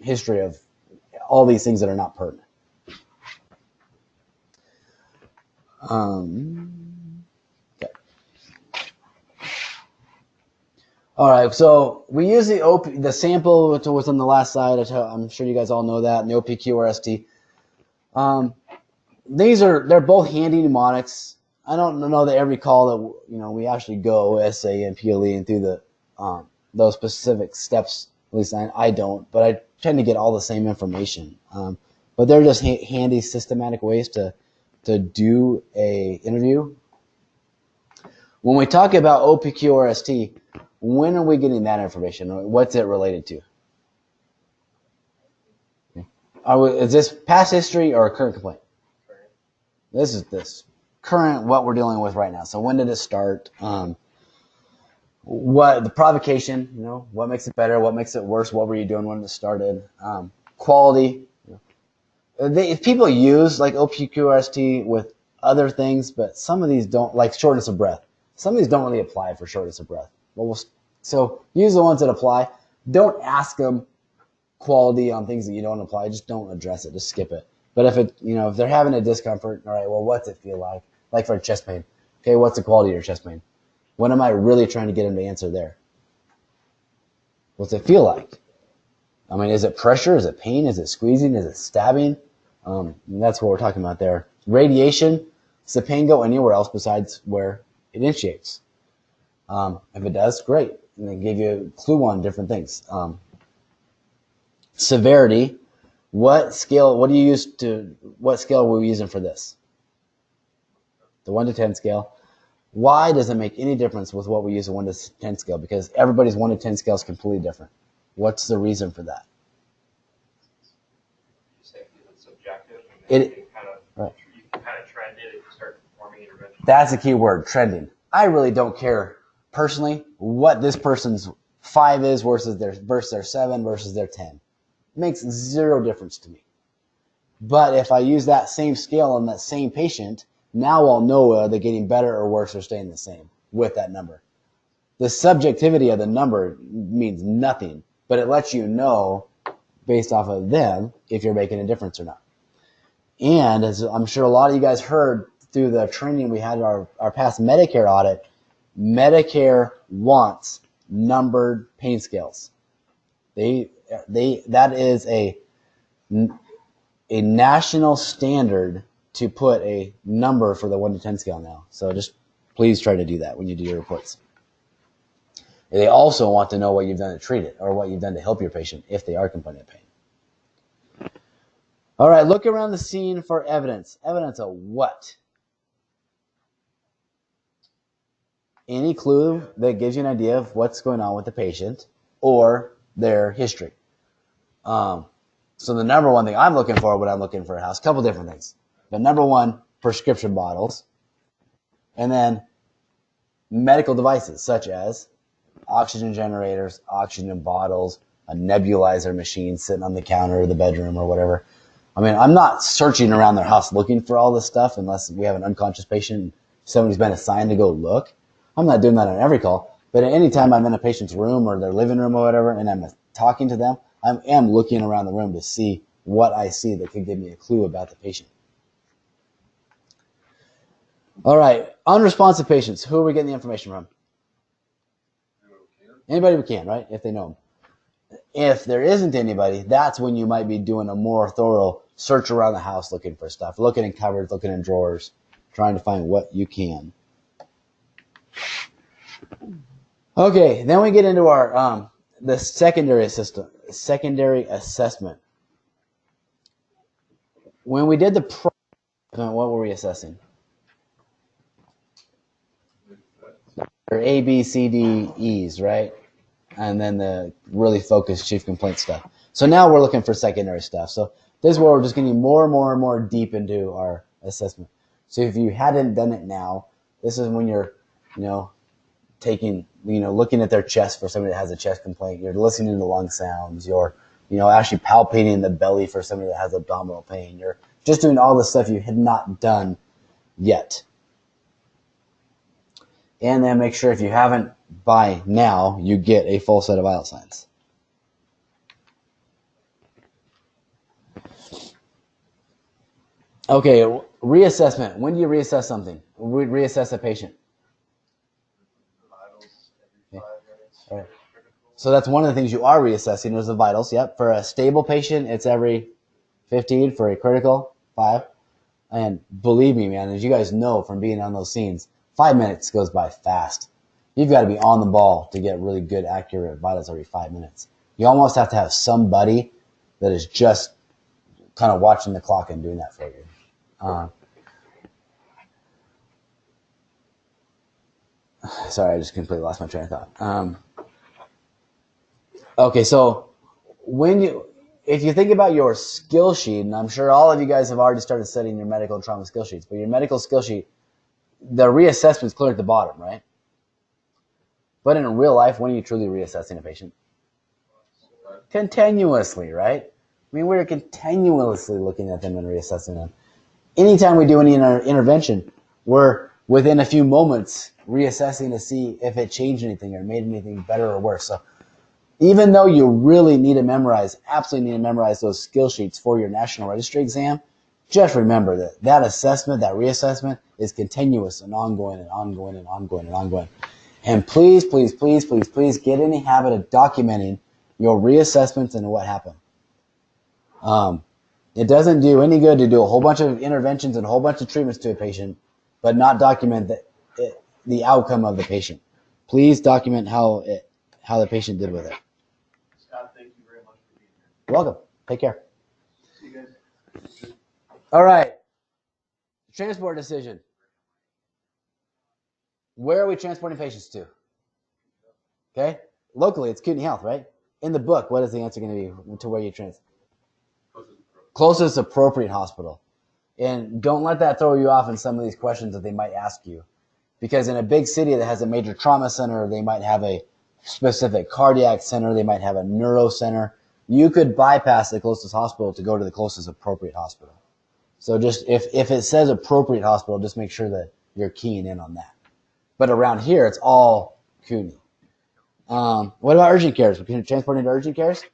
Speaker 2: history of all these things that are not pertinent. Okay. All right, so we use the sample which was on the last slide. I'm sure you guys all know that, and the OPQRST. They're both handy mnemonics. I don't know that every call that we actually go SA and PLE and through those specific steps. At least I don't, but I tend to get all the same information. But they're just handy systematic ways to do a interview. When we talk about OPQRST, when are we getting that information? What's it related to? Is this past history or a current complaint? This is this current, what we're dealing with right now. So when did it start? What the provocation? What makes it better? What makes it worse? What were you doing when it started? Quality. If people use like OPQRST with other things, but some of these don't, like shortness of breath. Some of these don't really apply for shortness of breath. So use the ones that apply. Don't ask them quality on things that you don't apply. Just don't address it. Just skip it. But if they're having a discomfort, all right, well, what's it feel like? Like for chest pain. Okay, what's the quality of your chest pain? What am I really trying to get them to answer there? What's it feel like? I mean, is it pressure? Is it pain? Is it squeezing? Is it stabbing? That's what we're talking about there. Radiation. Does the pain go anywhere else besides where it initiates? If it does, great. And they give you a clue on different things. Severity. What scale are we using for this? The 1 to 10 scale. Why does it make any difference with what we use a 1 to 10 scale? Because everybody's 1 to 10 scale is completely different. What's the reason for that?
Speaker 1: You say it's subjective, and you can kind of trend it if you start performing intervention.
Speaker 2: That's a key word, trending. I really don't care personally what this person's 5 is versus their 7 versus their 10. It makes zero difference to me. But if I use that same scale on that same patient, now I'll know are they getting better or worse or staying the same with that number. The subjectivity of the number means nothing, but it lets you know based off of them if you're making a difference or not. And as I'm sure a lot of you guys heard through the training we had our past Medicare audit, Medicare wants numbered pain scales. That is a national standard to put a number for the 1 to 10 scale now. So just please try to do that when you do your reports. They also want to know what you've done to treat it or what you've done to help your patient if they are complaining of pain. All right, look around the scene for evidence. Evidence of what? Any clue that gives you an idea of what's going on with the patient or their history. So the number one thing I'm looking for when I'm looking for a house, a couple different things. But number one, prescription bottles. And then medical devices such as oxygen generators, oxygen bottles, a nebulizer machine sitting on the counter or the bedroom or whatever. I mean, I'm not searching around their house looking for all this stuff unless we have an unconscious patient and somebody's been assigned to go look. I'm not doing that on every call. But at any time I'm in a patient's room or their living room or whatever and I'm talking to them, I am looking around the room to see what I see that could give me a clue about the patient. All right, unresponsive patients. Who are we getting the information from? Anybody we can, right? If they know them. If there isn't anybody, that's when you might be doing a more thorough search around the house looking for stuff, looking in cupboards, looking in drawers, trying to find what you can. Okay, then we get into our the secondary assessment. When we did the what were we assessing? Or A, B, C, D, E's, right? And then the really focused chief complaint stuff. So now we're looking for secondary stuff. So this is where we're just getting more and more and more deep into our assessment. So if you hadn't done it now, this is when you're, looking at their chest for somebody that has a chest complaint. You're listening to the lung sounds. You're, actually palpating the belly for somebody that has abdominal pain. You're just doing all the stuff you had not done yet. And then make sure if you haven't by now, you get a full set of vital signs. Okay, reassessment. When do you reassess something? Reassess a patient. Okay. All right. So that's one of the things you are reassessing is the vitals. Yep. For a stable patient, it's every 15. For a critical, 5. And believe me, man, as you guys know from being on those scenes, 5 minutes goes by fast. You've got to be on the ball to get really good, accurate vitals every 5 minutes. You almost have to have somebody that is just kind of watching the clock and doing that for you. Sorry, I just completely lost my train of thought. Okay, so if you think about your skill sheet, and I'm sure all of you guys have already started studying your medical and trauma skill sheets, but your medical skill sheet, the reassessment is clear at the bottom, right? But in real life, when are you truly reassessing a patient? Continuously, right? I mean, we're continuously looking at them and reassessing them. Anytime we do any intervention, we're within a few moments reassessing to see if it changed anything or made anything better or worse. So even though you really need to absolutely need to memorize those skill sheets for your national registry exam, just remember that assessment, that reassessment is continuous and ongoing and ongoing and ongoing and ongoing. And please, please, please, please, please get in the habit of documenting your reassessments and what happened. It doesn't do any good to do a whole bunch of interventions and a whole bunch of treatments to a patient, but not document the outcome of the patient. Please document how the patient did with it.
Speaker 3: Scott, thank you very much for being here.
Speaker 2: You're welcome. Take care.
Speaker 3: See you guys.
Speaker 2: All right. Transport decision. Where are we transporting patients to? Okay. Locally, it's Kootenai Health, right? In the book, what is the answer going to be to where you transport? Closest appropriate hospital. And don't let that throw you off in some of these questions that they might ask you. Because in a big city that has a major trauma center, they might have a specific cardiac center, they might have a neuro center. You could bypass the closest hospital to go to the closest appropriate hospital. So just if it says appropriate hospital, just make sure that you're keying in on that. But around here, it's all Kootenai. What about urgent cares? Can you transport into urgent cares?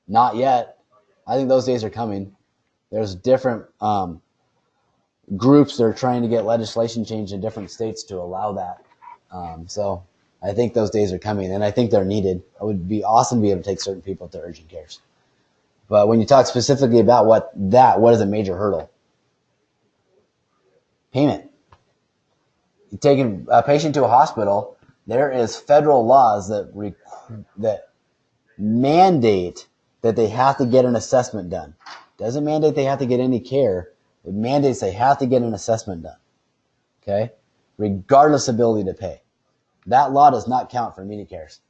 Speaker 2: Not yet. I think those days are coming. There's different groups that are trying to get legislation changed in different states to allow that. So I think those days are coming, and I think they're needed. It would be awesome to be able to take certain people to urgent cares. But when you talk specifically about what is a major hurdle? Payment. You take a patient to a hospital, there is federal laws that mandate that they have to get an assessment done. Doesn't mandate they have to get any care. It mandates they have to get an assessment done. Okay? Regardless of ability to pay. That law does not count for immediate cares.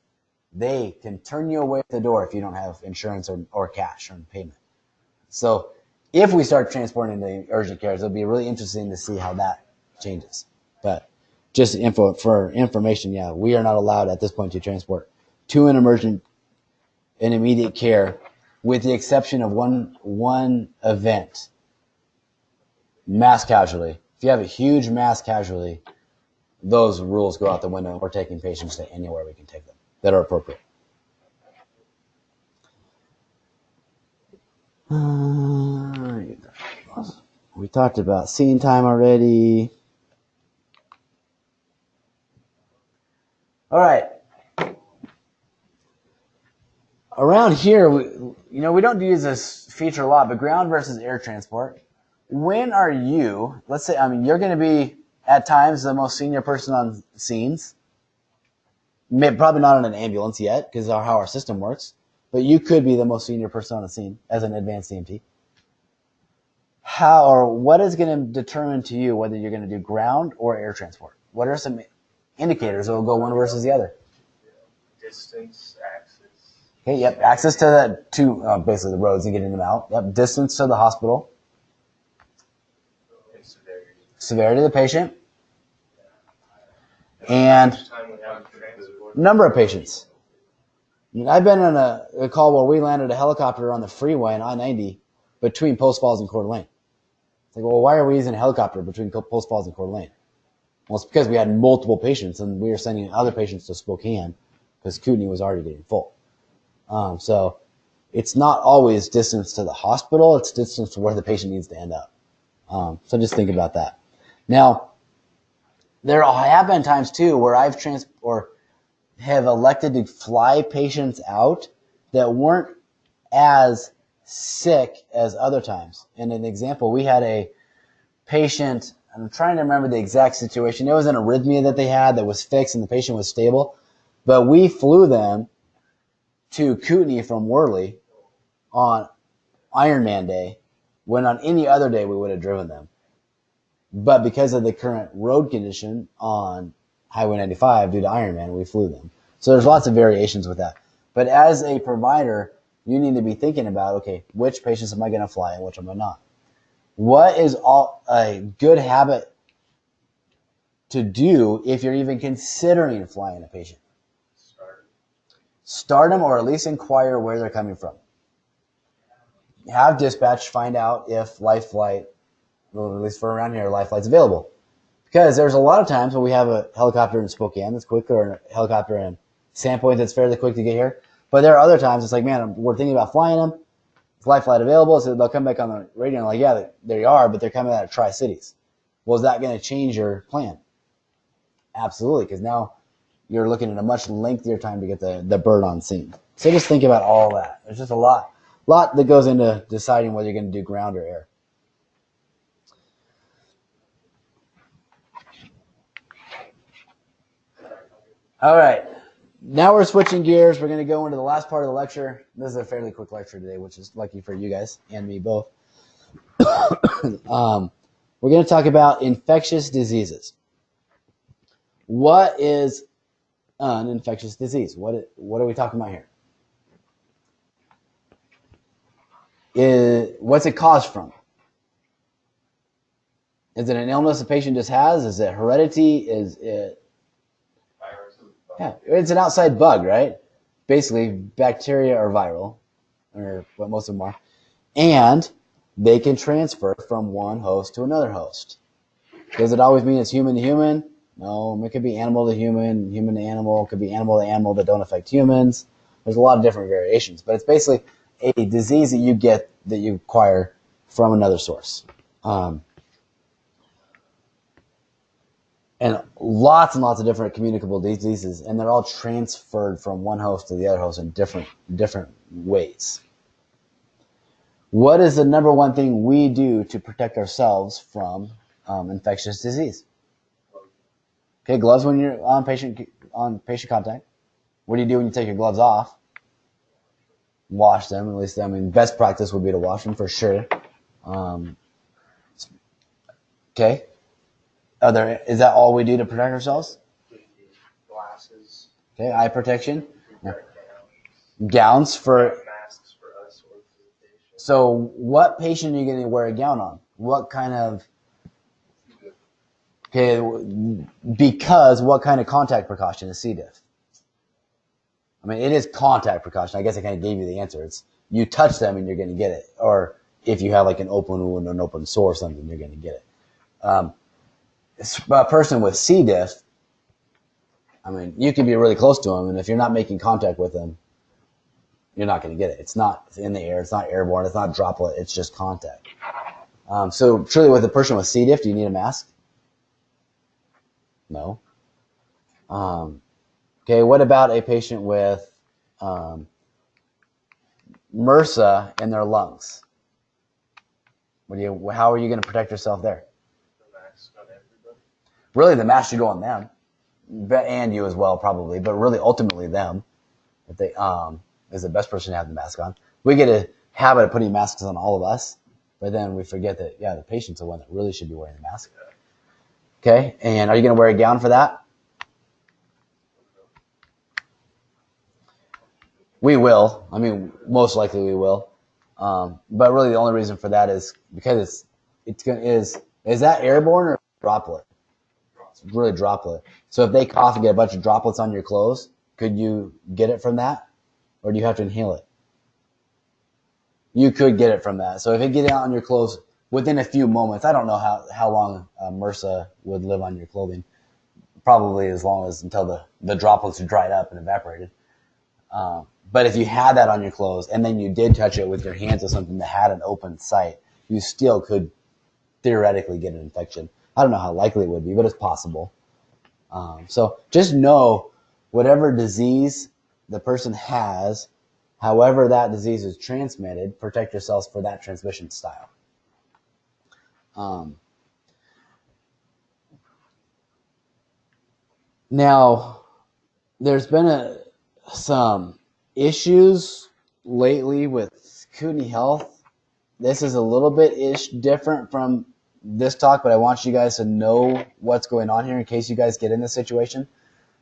Speaker 2: They can turn you away at the door if you don't have insurance or cash or payment. So if we start transporting into urgent cares, it'll be really interesting to see how that changes. But just for information, yeah, we are not allowed at this point to transport to an immediate care, with the exception of one event, mass casualty. If you have a huge mass casualty, those rules go out the window. We're taking patients to anywhere we can take them that are appropriate. We talked about scene time already. All right. Around here, we don't use this feature a lot, but ground versus air transport. When are you, let's say, you're going to be at times the most senior person on scenes. Probably not on an ambulance yet, because of how our system works. But you could be the most senior person on the scene as an advanced EMT. What is going to determine to you whether you're going to do ground or air transport? What are some indicators that will go one versus the other?
Speaker 1: Distance, access.
Speaker 2: Okay, yep, access to basically the roads and getting them out. Yep, distance to the hospital.
Speaker 1: And severity.
Speaker 2: Severity of the patient. And
Speaker 1: Time we have to transport.
Speaker 2: number of patients. I've been on a call where we landed a helicopter on the freeway in I-90 between Post Falls and Coeur d'Alene. It's like, well, why are we using a helicopter between Post Falls and Coeur d'Alene? Well, it's because we had multiple patients, and we were sending other patients to Spokane because Kootenai was already getting full. So it's not always distance to the hospital. It's distance to where the patient needs to end up. So just think about that. Now, there have been times, too, where I've have elected to fly patients out that weren't as sick as other times. And an example, we had a patient, I'm trying to remember the exact situation. It was an arrhythmia that they had that was fixed and the patient was stable. But we flew them to Kootenai from Worley on Ironman Day, when on any other day we would have driven them. But because of the current road condition on Highway 95 due to Ironman, we flew them. So there's lots of variations with that. But as a provider, you need to be thinking about, okay, which patients am I going to fly and which am I not? What is a good habit to do if you're even considering flying a patient? Start them, or at least inquire where they're coming from. Have dispatch find out if life flight, well, at least for around here, life flight's available. Because there's a lot of times when we have a helicopter in Spokane that's quick, or a helicopter in Sandpoint that's fairly quick to get here. But there are other times it's like, man, we're thinking about flying them. Is life flight available? So they'll come back on the radio and like, yeah, they are, but they're coming out of Tri-Cities. Well, is that going to change your plan? Absolutely, because now you're looking at a much lengthier time to get the bird on scene. So just think about all that. There's just a lot that goes into deciding whether you're going to do ground or air. All right. Now we're switching gears. We're going to go into the last part of the lecture. This is a fairly quick lecture today, which is lucky for you guys and me both. We're going to talk about infectious diseases. What is an infectious disease? What are we talking about here? What's it caused from? Is it an illness the patient just has? Is it heredity? Is it... Yeah, it's an outside bug, right? Basically, bacteria are viral, or what most of them are. And they can transfer from one host to another host. Does it always mean it's human to human? No, it could be animal to human, human to animal. It could be animal to animal that don't affect humans. There's a lot of different variations, but it's basically a disease that you get, that you acquire from another source. And lots of different communicable diseases, and they're all transferred from one host to the other host in different ways. What is the number one thing we do to protect ourselves from infectious disease? Okay, gloves when you're on patient contact. What do you do when you take your gloves off? Wash them. At least, I mean, best practice would be to wash them for sure. Okay. Is that all we do to protect ourselves?
Speaker 3: Glasses.
Speaker 2: Okay, eye protection.
Speaker 3: Gowns.
Speaker 2: Gowns for.
Speaker 3: Masks for us or for the patient.
Speaker 2: So, what patient are you going to wear a gown on? What kind of? Okay, because what kind of contact precaution is C. diff? I mean, it is contact precaution. I guess I kind of gave you the answer. It's you touch them and you're going to get it. Or if you have like an open wound or an open sore or something, you're going to get it. A person with C. diff, I mean, you can be really close to them, and if you're not making contact with them, you're not going to get it. It's not in the air. It's not airborne. It's not droplet. It's just contact. So truly with a person with C. diff, do you need a mask? No. Okay, what about a patient with MRSA in their lungs? How are you going to protect yourself there?
Speaker 3: The mask on everybody.
Speaker 2: Really, the mask should go on them, and you as well, probably, but really, ultimately, them. If they is the best person to have the mask on. We get a habit of putting masks on all of us, but then we forget that the patient's the one that really should be wearing the mask. Okay, and are you going to wear a gown for that? We will. I mean, most likely we will. But really, the only reason for that is because is that airborne or droplet? It's really droplet. So if they cough and get a bunch of droplets on your clothes, could you get it from that, or do you have to inhale it? You could get it from that. So if it gets out on your clothes within a few moments, I don't know how long MRSA would live on your clothing. Probably as long as until the droplets are dried up and evaporated. But if you had that on your clothes and then you did touch it with your hands or something that had an open site, you still could theoretically get an infection. I don't know how likely it would be, but it's possible. So just know whatever disease the person has, however that disease is transmitted, protect yourselves for that transmission style. Now, there's been some issues lately with Kootenai Health. This is a little bit different from this talk, but I want you guys to know what's going on here in case you guys get in this situation.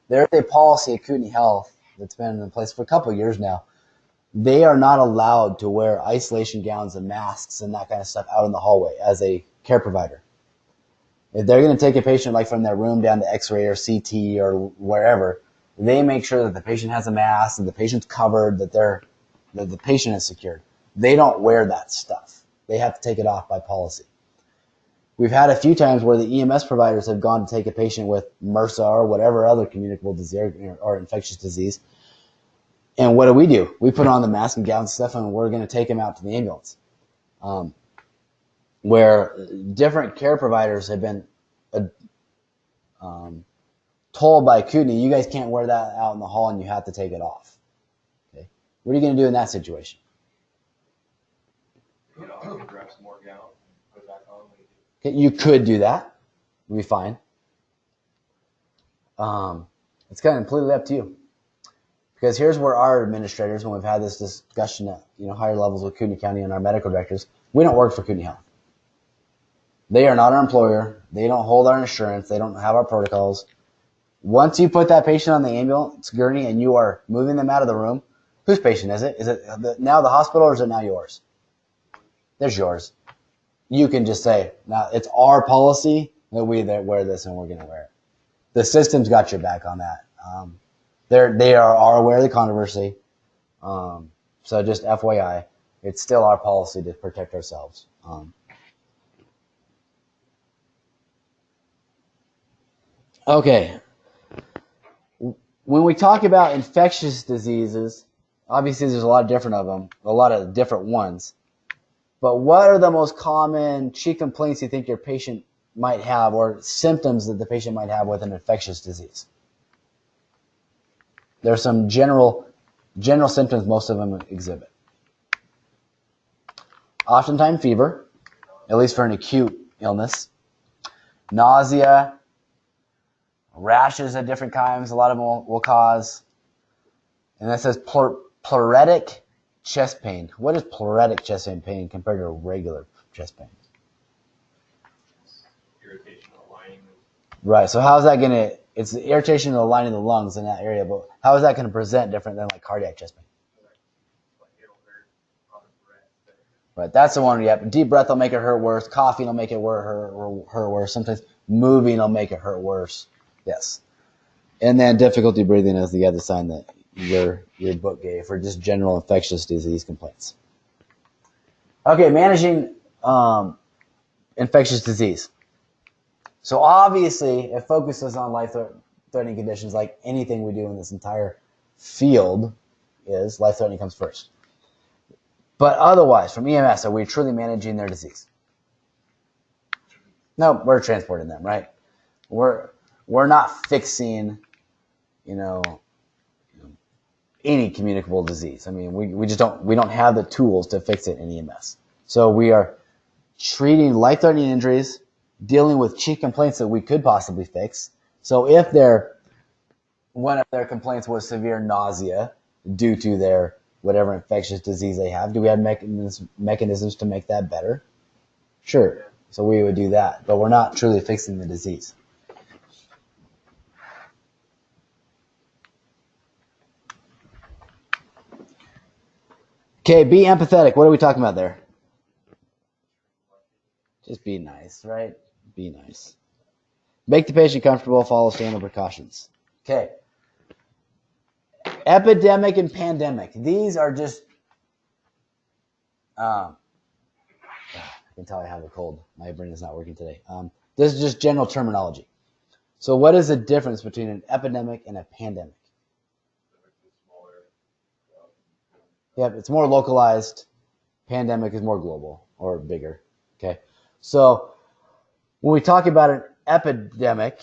Speaker 2: There's a policy at Kootenai Health that's been in place for a couple of years now. They are not allowed to wear isolation gowns and masks and that kind of stuff out in the hallway as a care provider. If they're going to take a patient like from their room down to X-ray or CT or wherever, they make sure that the patient has a mask, that the patient's covered, that the patient is secured. They don't wear that stuff. They have to take it off by policy. We've had a few times where the EMS providers have gone to take a patient with MRSA or whatever other communicable disease or infectious disease. And what do? We put on the mask and gown and stuff, and we're going to take them out to the ambulance. Where different care providers have been told by Kootenai, you guys can't wear that out in the hall and you have to take it off. Okay, what are you going to do in that situation?
Speaker 3: You know, grab some more gown, put it back on.
Speaker 2: Okay, you could do that. It'll be fine. It's kind of completely up to you. Because here's where our administrators, when we've had this discussion at higher levels with Kootenai County and our medical directors, we don't work for Kootenai Health. They are not our employer. They don't hold our insurance. They don't have our protocols. Once you put that patient on the ambulance gurney and you are moving them out of the room, whose patient is it? Is it now the hospital or is it now yours? There's yours. You can just say, now it's our policy that we wear this and we're going to wear it. The system's got your back on that. They are aware of the controversy. So just FYI, it's still our policy to protect ourselves. Okay. When we talk about infectious diseases, obviously there's a lot of different ones. But what are the most common chief complaints you think your patient might have, or symptoms that the patient might have with an infectious disease? There are some general symptoms most of them exhibit. Oftentimes fever, at least for an acute illness. Nausea, rashes of different kinds, a lot of them will cause. And that says pleuritic chest pain. What is pleuritic chest pain compared to regular chest pain?
Speaker 1: Irritation of the lining.
Speaker 2: Right, so how is that going to, it's the irritation of the lining of the lungs in that area, but how is that going to present different than like cardiac chest pain? Right, that's the one. Yeah, deep breath will make it hurt worse. Coughing will make it hurt worse. Sometimes moving will make it hurt worse. Yes, and then difficulty breathing is the other sign that your book gave for just general infectious disease complaints. Okay, managing infectious disease. So obviously, it focuses on life-threatening conditions, like anything we do in this entire field is life-threatening comes first. But otherwise, from EMS, are we truly managing their disease? No, we're transporting them, right? We're not fixing, any communicable disease. I mean, we don't have the tools to fix it in EMS. So we are treating life-threatening injuries, dealing with chief complaints that we could possibly fix. So if one of their complaints was severe nausea due to their whatever infectious disease they have, do we have mechanisms to make that better? Sure. So we would do that, but we're not truly fixing the disease. Okay, be empathetic. What are we talking about there? Just be nice, right? Be nice. Make the patient comfortable, follow standard precautions. Okay. Epidemic and pandemic. These are just, I can tell I have a cold. My brain is not working today. This is just general terminology. So what is the difference between an epidemic and a pandemic? Yep, it's more localized. Pandemic is more global or bigger. Okay. So when we talk about an epidemic,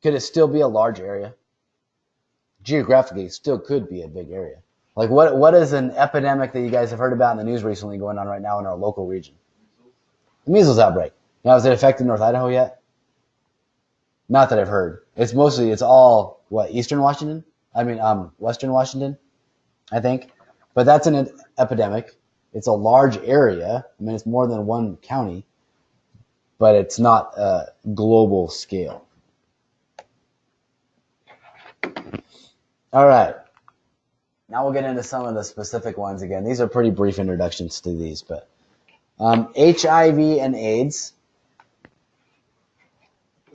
Speaker 2: could it still be a large area? Geographically, it still could be a big area. Like what is an epidemic that you guys have heard about in the news recently going on right now in our local region? The measles outbreak. Now, has it affected North Idaho yet? Not that I've heard. It's all, Eastern Washington? Western Washington, I think. But that's an epidemic. It's a large area. I mean, it's more than one county, but it's not a global scale. All right. Now we'll get into some of the specific ones again. These are pretty brief introductions to these, but HIV and AIDS.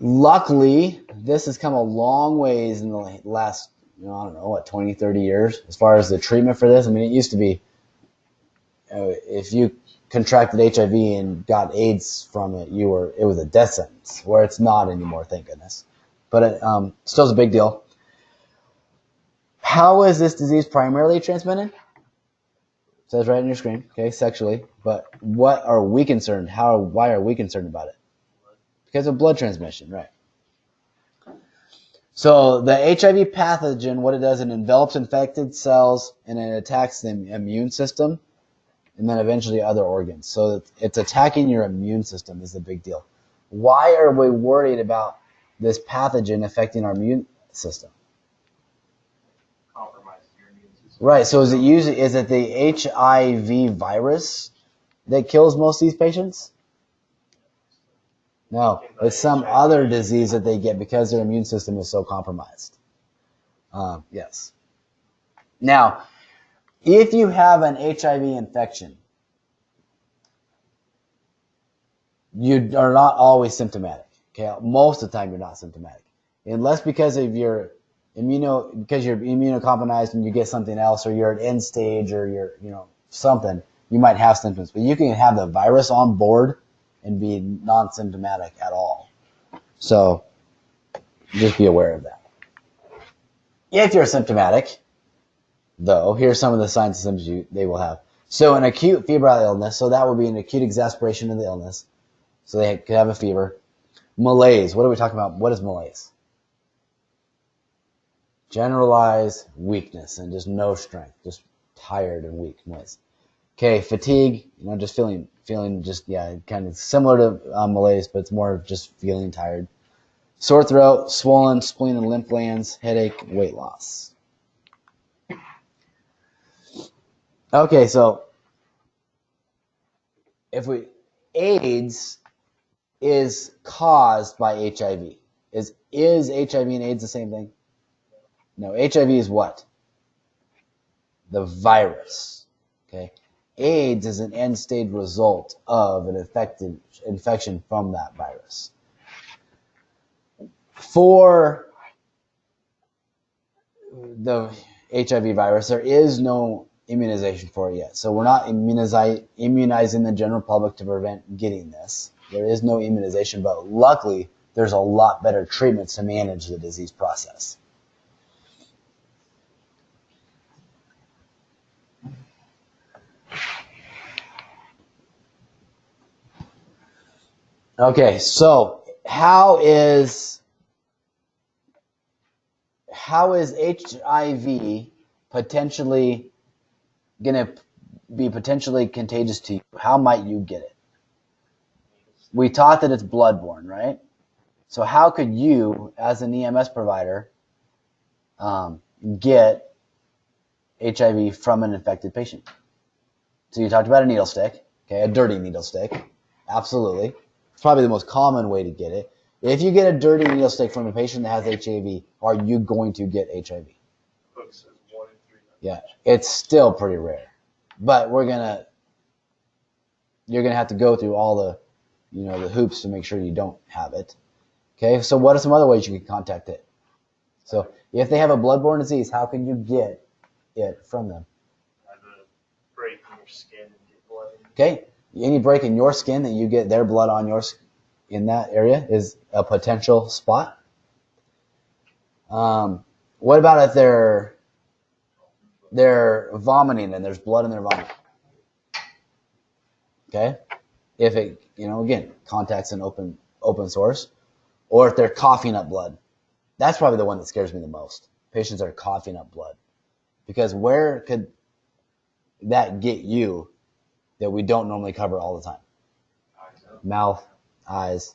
Speaker 2: Luckily, this has come a long ways in the last, 20, 30 years as far as the treatment for this. I mean, it used to be if you contracted HIV and got AIDS from it, it was a death sentence, where it's not anymore, thank goodness. But it still is a big deal. How is this disease primarily transmitted? It says right on your screen, okay, sexually. But what are we concerned? Why are we concerned about it? Because of blood transmission, right? So the HIV pathogen, what it does, it envelops infected cells and it attacks the immune system and then eventually other organs. So it's attacking your immune system is the big deal. Why are we worried about this pathogen affecting our immune system? Right, so is it the HIV virus that kills most of these patients? No, it's some other disease that they get because their immune system is so compromised. Yes. Now, if you have an HIV infection, you are not always symptomatic. Okay, most of the time you're not symptomatic, unless because you're immunocompromised and you get something else, or you're at end stage, or you're something, you might have symptoms. But you can have the virus on board and be non-symptomatic at all. So just be aware of that. If you're symptomatic, though, here's some of the signs and symptoms they will have. So an acute febrile illness, so that would be an acute exacerbation of the illness. So they could have a fever. Malaise, what are we talking about? What is malaise? Generalized weakness and just no strength, just tired and weak malaise. Okay, fatigue, just feeling just, kind of similar to malaise, but it's more of just feeling tired. Sore throat, swollen spleen and lymph glands, headache, weight loss. Okay, so AIDS is caused by HIV. Is HIV and AIDS the same thing? No, HIV is what? The virus. Okay, AIDS is an end-stage result of an infection from that virus. For the HIV virus, there is no immunization for it yet. So we're not immunizing the general public to prevent getting this. There is no immunization, but luckily there's a lot better treatments to manage the disease process. Okay, so how is HIV potentially going to be potentially contagious to you? How might you get it? We taught that it's bloodborne, right? So how could you, as an EMS provider, get HIV from an infected patient? So you talked about a needle stick, okay, a dirty needle stick. Absolutely. It's probably the most common way to get it. If you get a dirty needle stick from a patient that has HIV, are you going to get HIV?
Speaker 3: Book says 1 in 3.
Speaker 2: Yeah, it's still pretty rare. But you're gonna have to go through all the, the hoops to make sure you don't have it. Okay, so what are some other ways you can contact it? So if they have a bloodborne disease, how can you get it from them?
Speaker 3: Have a break in your skin and get blood in it.
Speaker 2: Okay, any break in your skin that you get their blood on in that area is a potential spot. What about if they're vomiting and there's blood in their vomit? Okay, if it again contacts an open source, or if they're coughing up blood, that's probably the one that scares me the most. Patients are coughing up blood, because where could that get you that we don't normally cover all the time? Mouth, eyes.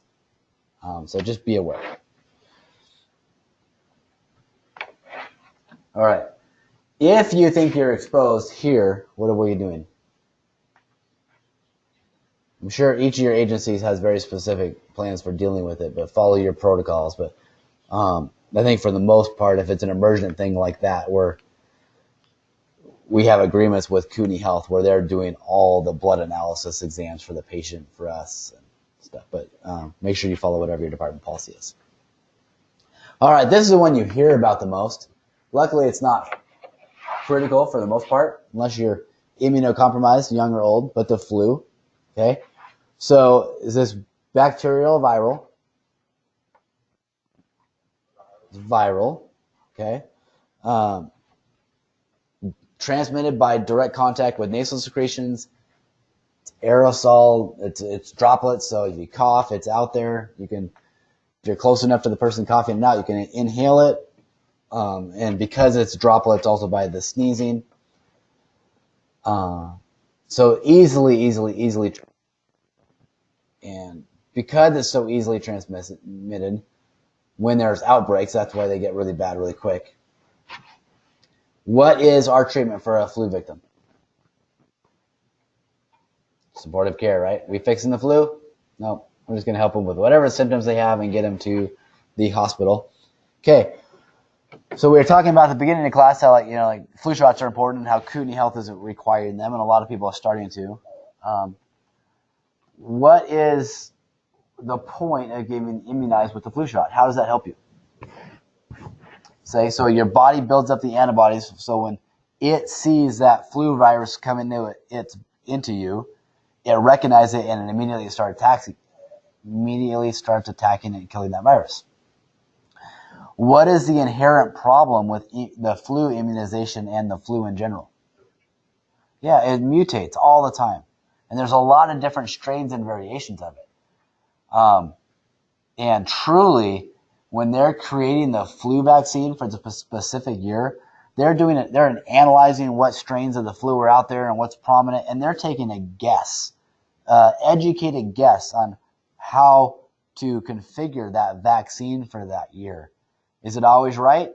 Speaker 2: So just be aware. All right. If you think you're exposed here, what are we doing? I'm sure each of your agencies has very specific plans for dealing with it, but follow your protocols. But I think for the most part, if it's an emergent thing like that, we have agreements with Cooney Health where they're doing all the blood analysis exams for the patient for us and stuff. But make sure you follow whatever your department policy is. All right, this is the one you hear about the most. Luckily, it's not critical for the most part, unless you're immunocompromised, young or old, but the flu. Okay, so is this bacterial or viral? It's viral. Okay. Transmitted by direct contact with nasal secretions. It's aerosol. It's droplets. So if you cough, it's out there. If you're close enough to the person coughing it out, you can inhale it. And because it's droplets, also by the sneezing. So easily. And because it's so easily transmitted, when there's outbreaks, that's why they get really bad really quick. What is our treatment for a flu victim? Supportive care, right? We fixing the flu? No, we're just going to help them with whatever symptoms they have and get them to the hospital. Okay. So we were talking about at the beginning of class how flu shots are important and how Cooney Health isn't requiring them, and a lot of people are starting to. What is the point of getting immunized with the flu shot? How does that help you? So your body builds up the antibodies, so when it sees that flu virus come into you, it recognizes it and it immediately starts attacking and killing that virus. What is the inherent problem with the flu immunization and the flu in general? Yeah, it mutates all the time. And there's a lot of different strains and variations of it. And truly, when they're creating the flu vaccine for the specific year, they're doing it. They're analyzing what strains of the flu are out there and what's prominent, and they're taking a guess, educated guess on how to configure that vaccine for that year. Is it always right?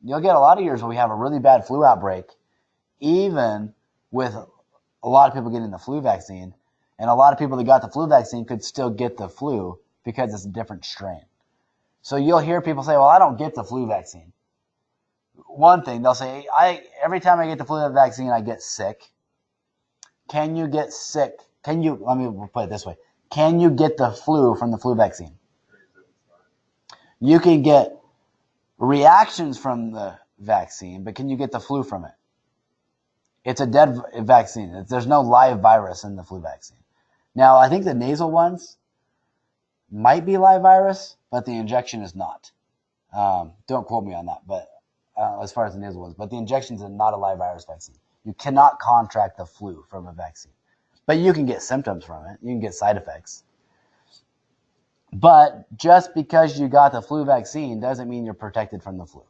Speaker 2: You'll get a lot of years where we have a really bad flu outbreak, even with a lot of people getting the flu vaccine, and a lot of people that got the flu vaccine could still get the flu because it's a different strain. So you'll hear people say, well, I don't get the flu vaccine. One thing, they'll say, every time I get the flu vaccine, I get sick. Can you get sick? Let me put it this way. Can you get the flu from the flu vaccine? You can get reactions from the vaccine, but can you get the flu from it? It's a dead vaccine. There's no live virus in the flu vaccine. Now, I think the nasal ones might be live virus, but the injection is not. Don't quote me on that, but as far as the nasal ones. But the injections are not a live virus vaccine. You cannot contract the flu from a vaccine. But you can get symptoms from it. You can get side effects. But just because you got the flu vaccine doesn't mean you're protected from the flu.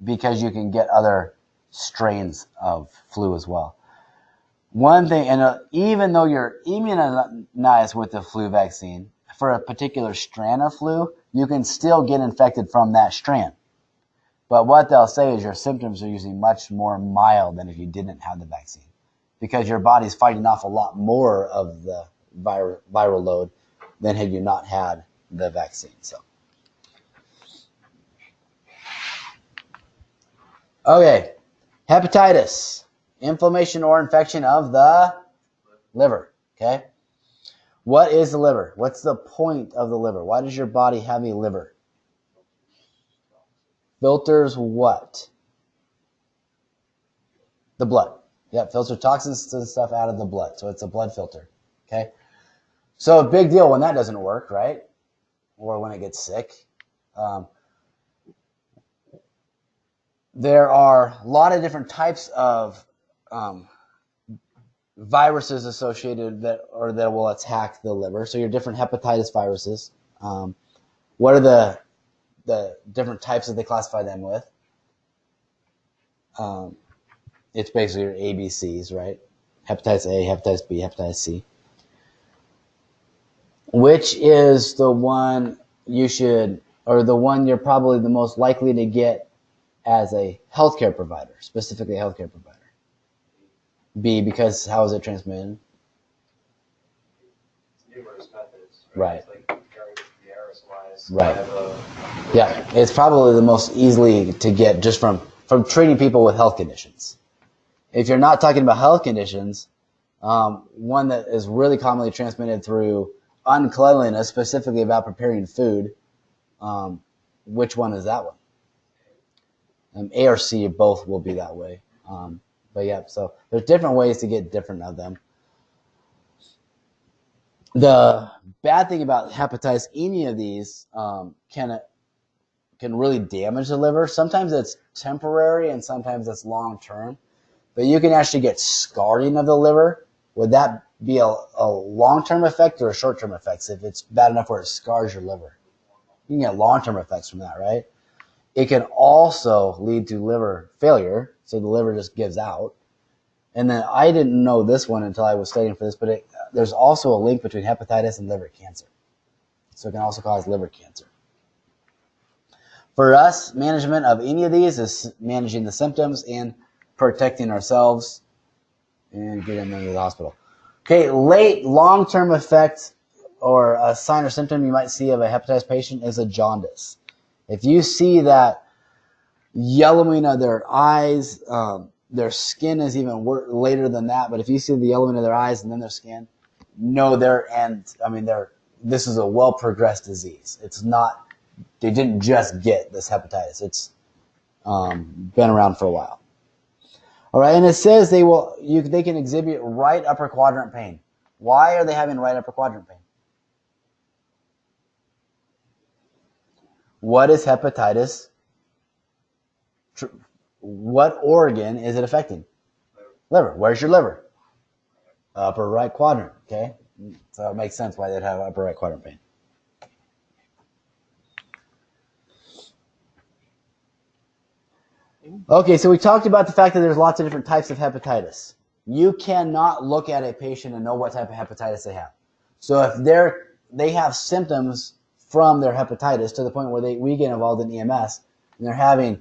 Speaker 2: Because you can get other strains of flu as well. One thing, and even though you're immunized with the flu vaccine, for a particular strand of flu, you can still get infected from that strand. But what they'll say is your symptoms are usually much more mild than if you didn't have the vaccine, because your body's fighting off a lot more of the viral load than had you not had the vaccine. So, okay, hepatitis, inflammation or infection of the liver. Okay, what is the liver? What's the point of the liver? Why does your body have a liver? Filters what? The blood. Yeah, filters toxins and stuff out of the blood. So it's a blood filter. Okay. So a big deal when that doesn't work, right? Or when it gets sick. There are a lot of different types of viruses associated that will attack the liver. So your different hepatitis viruses. What are the different types that they classify them with? It's basically your ABCs, right? Hepatitis A, hepatitis B, hepatitis C. Which is the one the one you're probably the most likely to get as a healthcare provider, specifically a healthcare provider? B, because how is it transmitted?
Speaker 1: Numerous methods.
Speaker 2: Right.
Speaker 1: It's like the aerosolized.
Speaker 2: Right. Yeah, it's probably the most easily to get just from treating people with health conditions. If you're not talking about health conditions, one that is really commonly transmitted through uncleanliness, specifically about preparing food, which one is that one? A or C, both will be that way. But yeah, so there's different ways to get different of them. The bad thing about hepatitis, any of these can really damage the liver. Sometimes it's temporary and sometimes it's long term. But you can actually get scarring of the liver. Would that be a long-term effect or a short-term effect if it's bad enough where it scars your liver? You can get long-term effects from that, right? It can also lead to liver failure, so the liver just gives out. And then I didn't know this one until I was studying for this, but there's also a link between hepatitis and liver cancer. So it can also cause liver cancer. For us, management of any of these is managing the symptoms and protecting ourselves and getting them to the hospital. Okay, late long-term effect or a sign or symptom you might see of a hepatitis patient is a jaundice. If you see that yellowing of their eyes, their skin is even later than that, but if you see the yellowing of their eyes and then their skin, this is a well-progressed disease. It's not, they didn't just get this hepatitis. It's been around for a while. All right, and it says they can exhibit right upper quadrant pain. Why are they having right upper quadrant pain? What is hepatitis? What organ is it affecting? Liver. Where's your liver? Upper right quadrant, okay? So it makes sense why they'd have upper right quadrant pain. Okay, so we talked about the fact that there's lots of different types of hepatitis. You cannot look at a patient and know what type of hepatitis they have. So if they have symptoms from their hepatitis to the point where we get involved in EMS and they're having,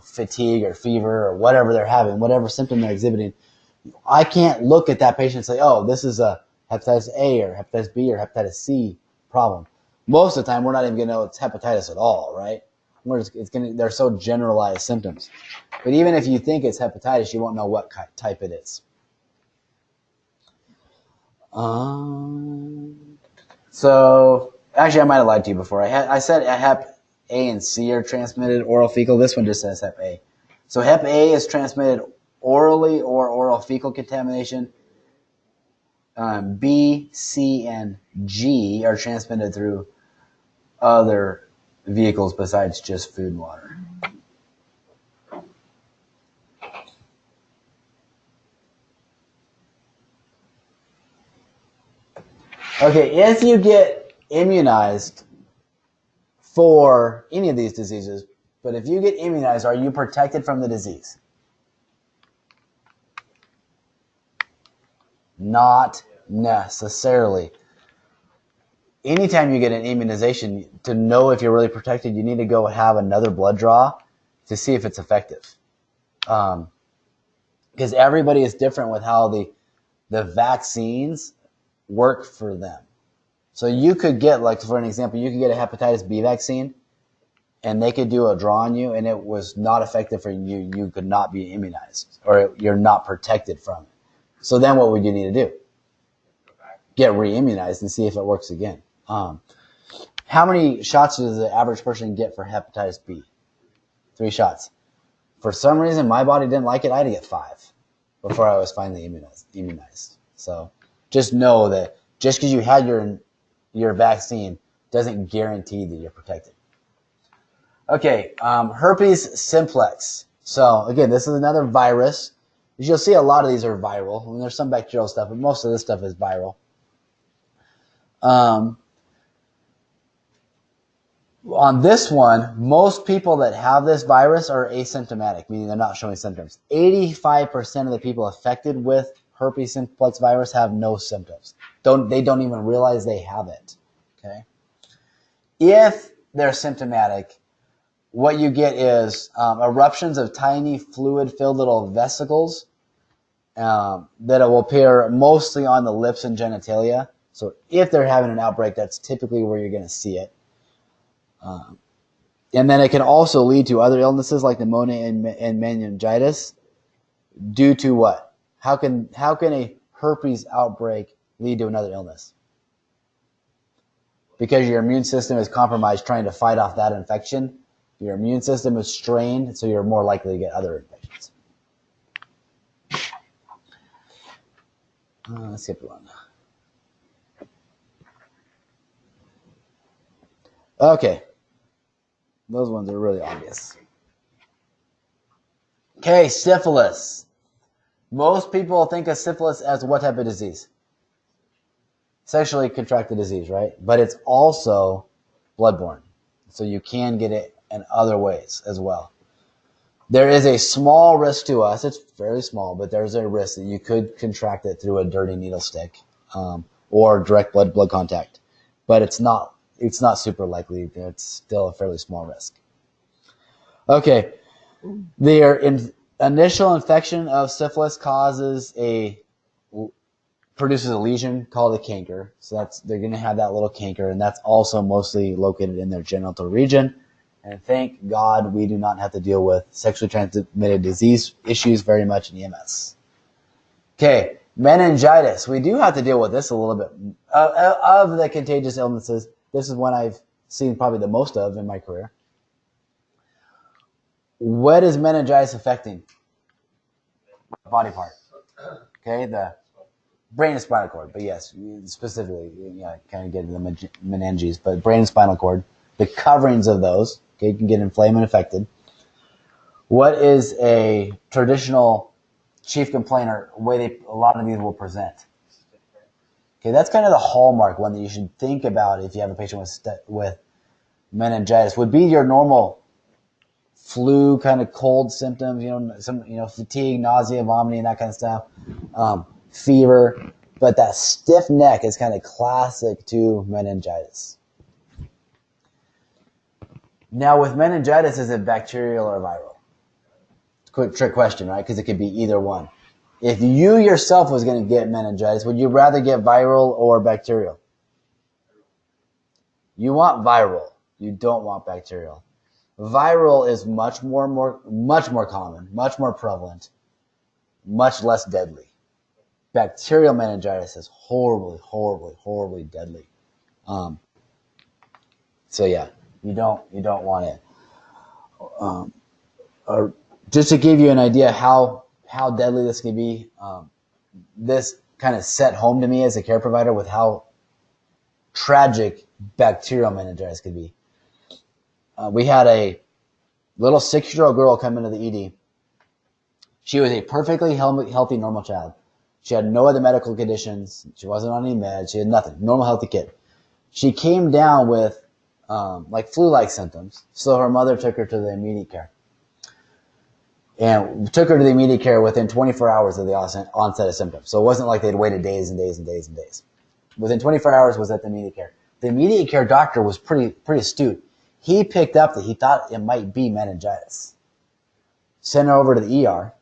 Speaker 2: fatigue or fever or whatever they're having, whatever symptom they're exhibiting, I can't look at that patient and say, oh, this is a hepatitis A or hepatitis B or hepatitis C problem. Most of the time, we're not even going to know it's hepatitis at all, right? They're so generalized symptoms. But even if you think it's hepatitis, you won't know what type it is. So, actually, I might have lied to you before. I said hep A and C are transmitted oral fecal. This one just says hep A. So hep A is transmitted orally or oral fecal contamination. B, C, and G are transmitted through other vehicles besides just food and water. Okay, if you get immunized for any of these diseases, but if you get immunized, are you protected from the disease? Not necessarily. Anytime you get an immunization, to know if you're really protected, you need to go have another blood draw to see if it's effective. Because everybody is different with how the vaccines work for them. So you could get, like for an example, you could get a hepatitis B vaccine and they could do a draw on you and it was not effective for you. You could not be immunized or you're not protected from it. So then what would you need to do? Get re-immunized and see if it works again. How many shots does the average person get for hepatitis B? 3 shots. For some reason, my body didn't like it. I had to get 5 before I was finally immunized. So just know that just because you had your vaccine doesn't guarantee that you're protected. Okay, herpes simplex. So again, this is another virus. As you'll see, a lot of these are viral. I mean, there's some bacterial stuff, but most of this stuff is viral. On this one, most people that have this virus are asymptomatic, meaning they're not showing symptoms. 85% of the people affected with herpes simplex virus have no symptoms. They don't even realize they have it. Okay. If they're symptomatic, what you get is eruptions of tiny fluid-filled little vesicles that will appear mostly on the lips and genitalia. So if they're having an outbreak, that's typically where you're going to see it. And then it can also lead to other illnesses like pneumonia and meningitis. Due to what? How can a herpes outbreak lead to another illness? Because your immune system is compromised trying to fight off that infection. Your immune system is strained, so you're more likely to get other infections. Let's skip one. Okay. Those ones are really obvious. Okay, syphilis. Most people think of syphilis as what type of disease? Sexually contracted disease, right? But it's also bloodborne. So you can get it in other ways as well. There is a small risk to us. It's fairly small, but there's a risk that you could contract it through a dirty needle stick or direct blood contact. But it's not super likely. It's still a fairly small risk. Okay. The initial infection of syphilis produces a lesion called a canker. So they're going to have that little canker, and that's also mostly located in their genital region. And thank God we do not have to deal with sexually transmitted disease issues very much in EMS. Okay, meningitis. We do have to deal with this a little bit. Of the contagious illnesses, this is one I've seen probably the most of in my career. What is meningitis affecting? Body part. Okay, the brain and spinal cord. But yes, specifically, kind of get into the meninges, but brain and spinal cord. The coverings of those, okay, can get inflamed and infected. What is a traditional chief complainer, a lot of these will present. Okay, that's kind of the hallmark one that you should think about if you have a patient with meningitis. Would be your normal flu kind of cold symptoms, fatigue, nausea, vomiting, that kind of stuff, fever. But that stiff neck is kind of classic to meningitis. Now, with meningitis, is it bacterial or viral? Quick trick question, right? Because it could be either one. If you yourself was going to get meningitis, would you rather get viral or bacterial? You want viral. You don't want bacterial. Viral is much more common, much more prevalent, much less deadly. Bacterial meningitis is horribly deadly. So yeah, you don't want it. Or just to give you an idea how deadly this can be, this kind of set home to me as a care provider with how tragic bacterial meningitis could be. We had a little 6-year-old girl come into the ED. She was a perfectly healthy, normal child. She had no other medical conditions. She wasn't on any meds. She had nothing. Normal, healthy kid. She came down with flu-like symptoms, so her mother took her to the immediate care. And took her to the immediate care within 24 hours of the onset of symptoms. So it wasn't like they'd waited days and days and days and days. Within 24 hours was at the immediate care. The immediate care doctor was pretty astute. He picked up that he thought it might be meningitis. Sent her over to the ER.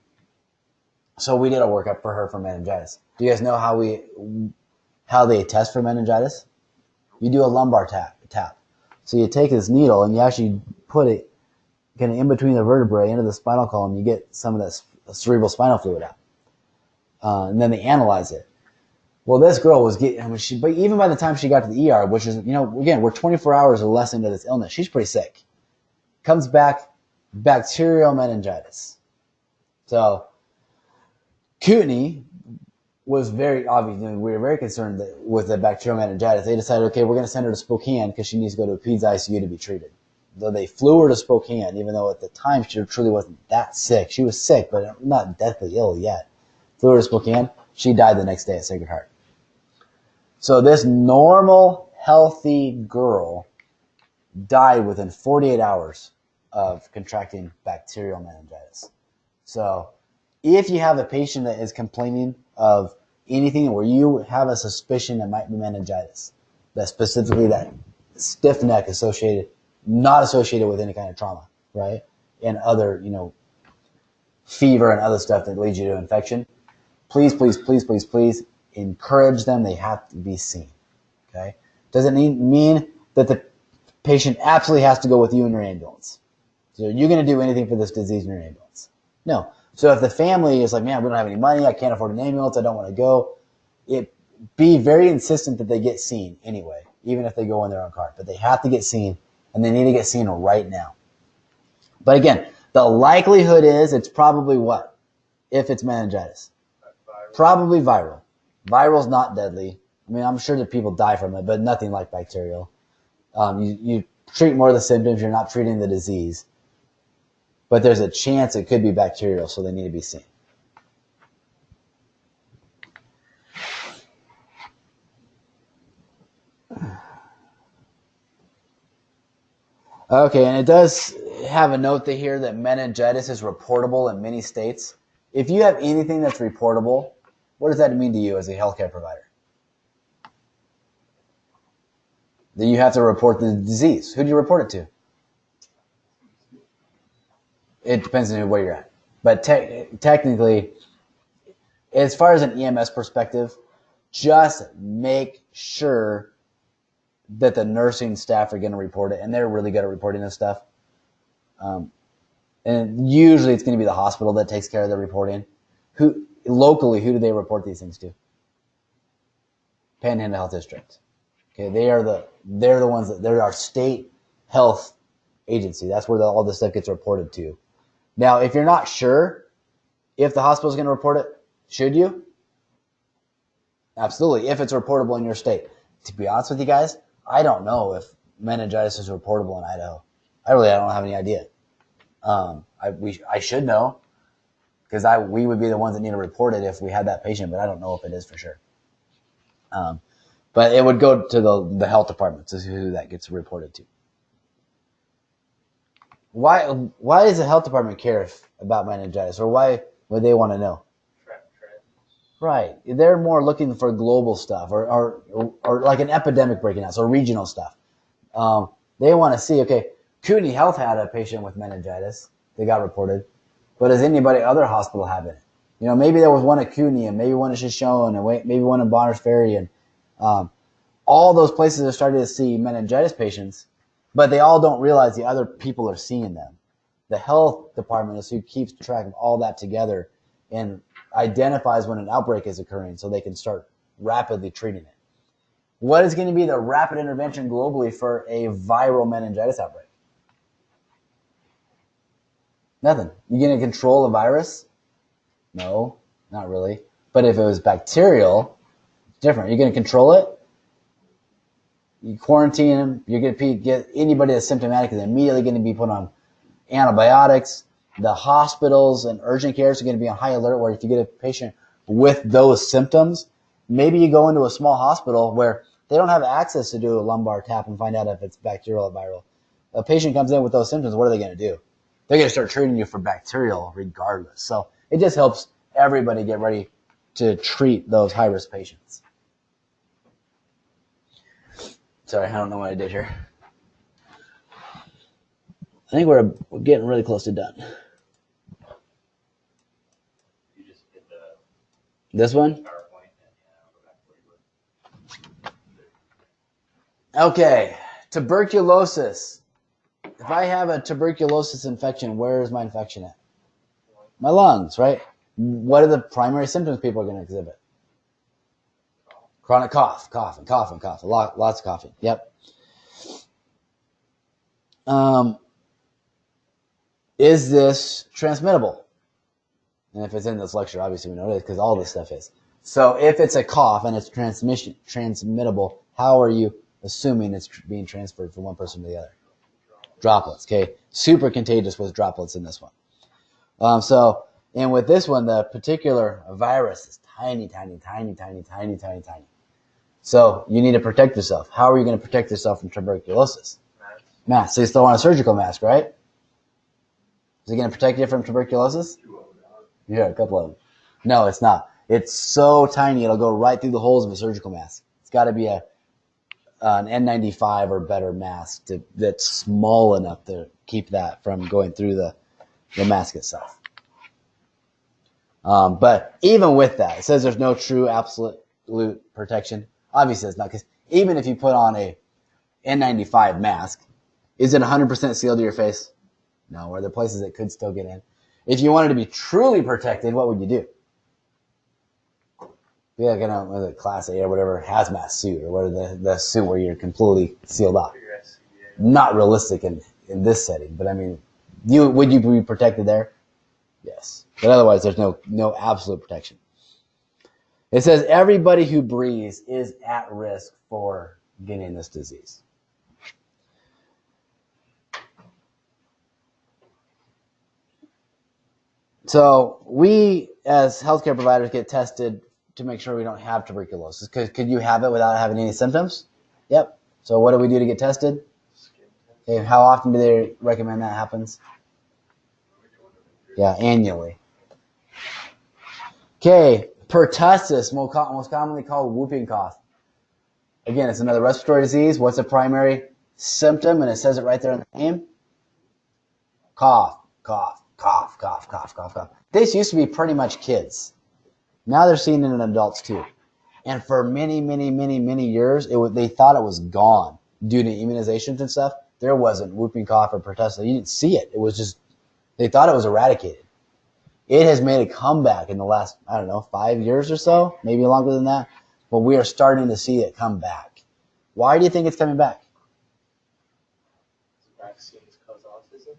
Speaker 2: So we did a workup for her for meningitis. Do you guys know how they test for meningitis? You do a lumbar tap. So you take this needle and you actually put it kind of in between the vertebrae into the spinal column. You get some of the cerebral spinal fluid out. And then they analyze it. Well, this girl was but even by the time she got to the ER, which is, again, we're 24 hours or less into this illness, she's pretty sick. Comes back, bacterial meningitis. So, Kootenai was very obvious. We were very concerned with the bacterial meningitis. They decided, okay, we're going to send her to Spokane because she needs to go to a peds ICU to be treated. Though they flew her to Spokane, even though at the time she truly wasn't that sick. She was sick, but not deathly ill yet. Flew her to Spokane. She died the next day at Sacred Heart. So this normal, healthy girl died within 48 hours of contracting bacterial meningitis. So if you have a patient that is complaining of anything where you have a suspicion it might be meningitis, that specifically that stiff neck not associated with any kind of trauma, right? And other, fever and other stuff that leads you to infection, please encourage them. They have to be seen. Okay? Doesn't mean that the patient absolutely has to go with you in your ambulance. So you're going to do anything for this disease in your ambulance. No. So if the family is like, man, we don't have any money, I can't afford an ambulance, I don't want to go, be very insistent that they get seen anyway, even if they go in their own car. But they have to get seen, and they need to get seen right now. But again, the likelihood is it's probably what? If it's meningitis. Probably viral. Viral's not deadly. I mean, I'm sure that people die from it, but nothing like bacterial. You treat more of the symptoms. You're not treating the disease. But there's a chance it could be bacterial, so they need to be seen. Okay, and it does have a note here that meningitis is reportable in many states. If you have anything that's reportable, what does that mean to you as a healthcare provider? Then you have to report the disease. Who do you report it to? It depends on where you're at. But technically, as far as an EMS perspective, just make sure that the nursing staff are going to report it, and they're really good at reporting this stuff. And usually it's going to be the hospital that takes care of the reporting. Locally, who do they report these things to? Panhandle Health District. Okay, they're the ones they're our state health agency. That's where all this stuff gets reported to. Now, if you're not sure if the hospital is going to report it, should you? Absolutely, if it's reportable in your state. To be honest with you guys, I don't know if meningitis is reportable in Idaho. I don't have any idea. I should know, because we would be the ones that need to report it if we had that patient, but I don't know if it is for sure. But it would go to the health department to see who that gets reported to. Why does the health department care about meningitis, or why would they want to know? Right. They're more looking for global stuff or like an epidemic breaking out, so regional stuff. They want to see, okay, Kootenai Health had a patient with meningitis. They got reported. But does anybody other hospital have it? You know, maybe there was one at Kootenai and maybe one at Shoshone and maybe one in Bonners Ferry. And all those places are starting to see meningitis patients, but they all don't realize the other people are seeing them. The health department is who keeps track of all that together and identifies when an outbreak is occurring so they can start rapidly treating it. What is going to be the rapid intervention globally for a viral meningitis outbreak? Nothing. You going to control a virus? No, not really. But if it was bacterial, it's different. You're going to control it? You quarantine them. You're going to get anybody that's symptomatic is immediately going to be put on antibiotics. The hospitals and urgent cares are going to be on high alert where if you get a patient with those symptoms, maybe you go into a small hospital where they don't have access to do a lumbar tap and find out if it's bacterial or viral. A patient comes in with those symptoms, what are they going to do? They're going to start treating you for bacterial regardless. So it just helps everybody get ready to treat those high-risk patients. Sorry, I don't know what I did here. I think we're getting really close to done.
Speaker 1: You just did
Speaker 2: This one?
Speaker 1: PowerPoint and go back where you were.
Speaker 2: Okay, tuberculosis. If I have a tuberculosis infection, where is my infection at? My lungs, right? What are the primary symptoms people are going to exhibit? Chronic cough, coughing. Lots of coughing. Yep. Is this transmittable? And if it's in this lecture, obviously we know it is because all this stuff is. So if it's a cough and it's transmittable, how are you assuming it's being transferred from one person to the other? Droplets, okay? Super contagious with droplets in this one. And with this one, the particular virus is tiny. So you need to protect yourself. How are you going to protect yourself from tuberculosis? Mask. So you still want a surgical mask, right? Is it going to protect you from tuberculosis? Yeah, a couple of them. No, it's not. It's so tiny, it'll go right through the holes of a surgical mask. It's got to be an N95 or better mask that's small enough to keep that from going through the mask itself. But even with that, it says there's no true absolute protection. Obviously, it's not, because even if you put on a N95 mask, is it 100% sealed to your face? No. Are there places that could still get in? If you wanted to be truly protected, what would you do? Be like in a Class A or whatever hazmat suit, or whatever the suit where you're completely sealed off. Not realistic in this setting, but I mean, would you be protected there? Yes. But otherwise, there's no absolute protection. It says everybody who breathes is at risk for getting this disease. So we, as healthcare providers, get tested to make sure we don't have tuberculosis. Could you have it without having any symptoms? Yep. So what do we do to get tested? Okay, how often do they recommend that happens? Yeah, annually. Okay, pertussis, most commonly called whooping cough. Again, it's another respiratory disease. What's the primary symptom? And it says it right there in the name. Cough. This used to be pretty much kids. Now they're seeing it in adults too. And for many years, they thought it was gone due to immunizations and stuff. There wasn't whooping cough or pertussis. You didn't see it. It was just, they thought it was eradicated. It has made a comeback in the last, 5 years or so, maybe longer than that. But we are starting to see it come back. Why do you think it's coming back?
Speaker 1: Vaccines cause autism.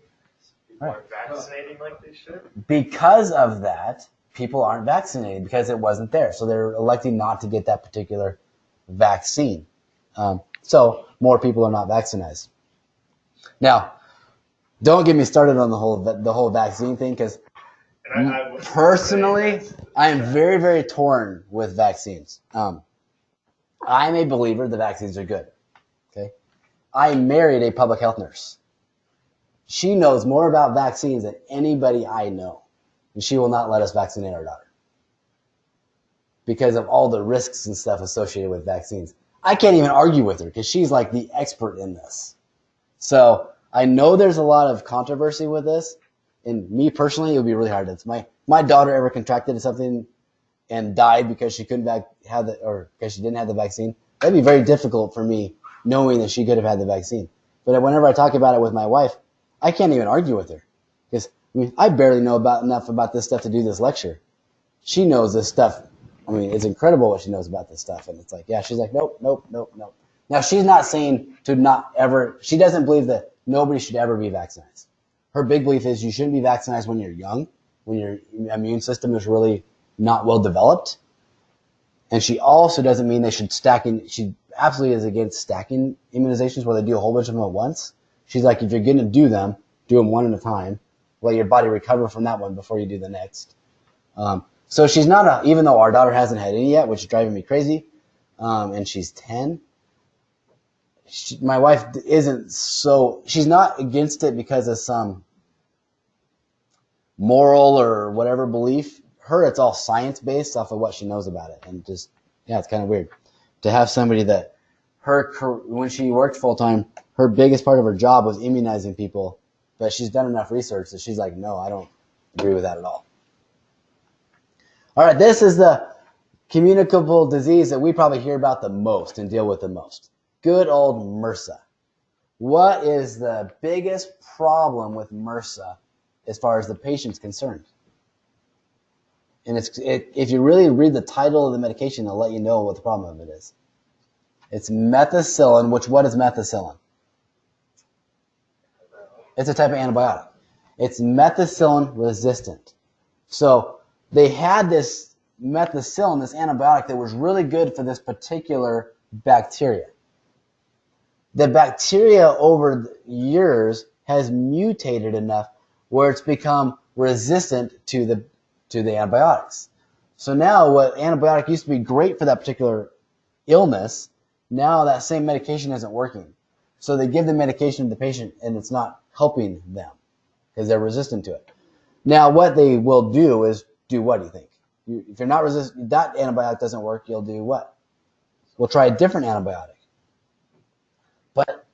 Speaker 1: People aren't vaccinating like they should.
Speaker 2: Because of that, people aren't vaccinated because it wasn't there. So they're electing not to get that particular vaccine. So more people are not vaccinated. Now, don't get me started on the whole vaccine thing, because
Speaker 3: And I was
Speaker 2: Personally,
Speaker 3: saying
Speaker 2: I am very, very torn with vaccines. I'm a believer the vaccines are good. Okay, I married a public health nurse. She knows more about vaccines than anybody I know, and she will not let us vaccinate our daughter because of all the risks and stuff associated with vaccines. I can't even argue with her because she's like the expert in this. So I know there's a lot of controversy with this, and me personally, it would be really hard. If my daughter ever contracted something and died because she couldn't have the, or because she didn't have the vaccine, that'd be very difficult for me knowing that she could have had the vaccine. But whenever I talk about it with my wife, I can't even argue with her because I barely know enough about this stuff to do this lecture. She knows this stuff. I mean, it's incredible what she knows about this stuff. And it's like, yeah, she's like, nope, nope, nope, nope. Now, she's not saying to not ever, she doesn't believe that nobody should ever be vaccinated. Her big belief is you shouldn't be vaccinated when you're young, when your immune system is really not well developed. And she also doesn't mean they should she absolutely is against stacking immunizations where they do a whole bunch of them at once. She's like, if you're going to do them one at a time. Let your body recover from that one before you do the next. So she's not even though our daughter hasn't had any yet, which is driving me crazy, and she's 10, my wife she's not against it because of some moral or whatever belief. Her, it's all science-based off of what she knows about it. And just, yeah, it's kind of weird to have somebody that when she worked full-time, her biggest part of her job was immunizing people, but she's done enough research that she's like, no, I don't agree with that at all. All right, this is the communicable disease that we probably hear about the most and deal with the most. Good old MRSA. What is the biggest problem with MRSA as far as the patient's concerned? And if you really read the title of the medication, it'll let you know what the problem of it is. It's methicillin, what is methicillin? It's a type of antibiotic. It's methicillin resistant. So they had this methicillin, this antibiotic that was really good for this particular bacteria. The bacteria over the years has mutated enough where it's become resistant to the antibiotics. So now what antibiotic used to be great for that particular illness, now that same medication isn't working. So they give the medication to the patient and it's not helping them because they're resistant to it. Now what they will do is what do you think? If you're not resistant, that antibiotic doesn't work, you'll do what? We'll try a different antibiotic. But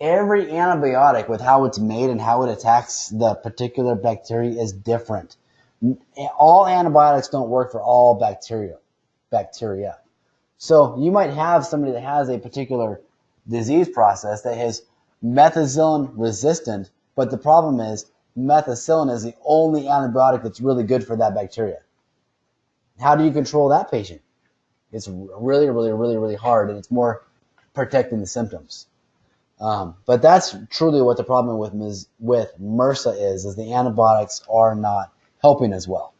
Speaker 2: every antibiotic with how it's made and how it attacks the particular bacteria is different. All antibiotics don't work for all bacteria. So you might have somebody that has a particular disease process that is methicillin resistant, but the problem is methicillin is the only antibiotic that's really good for that bacteria. How do you control that patient? It's really, really, really, really hard, and it's more protecting the symptoms. But that's truly what the problem with MRSA is the antibiotics are not helping as well.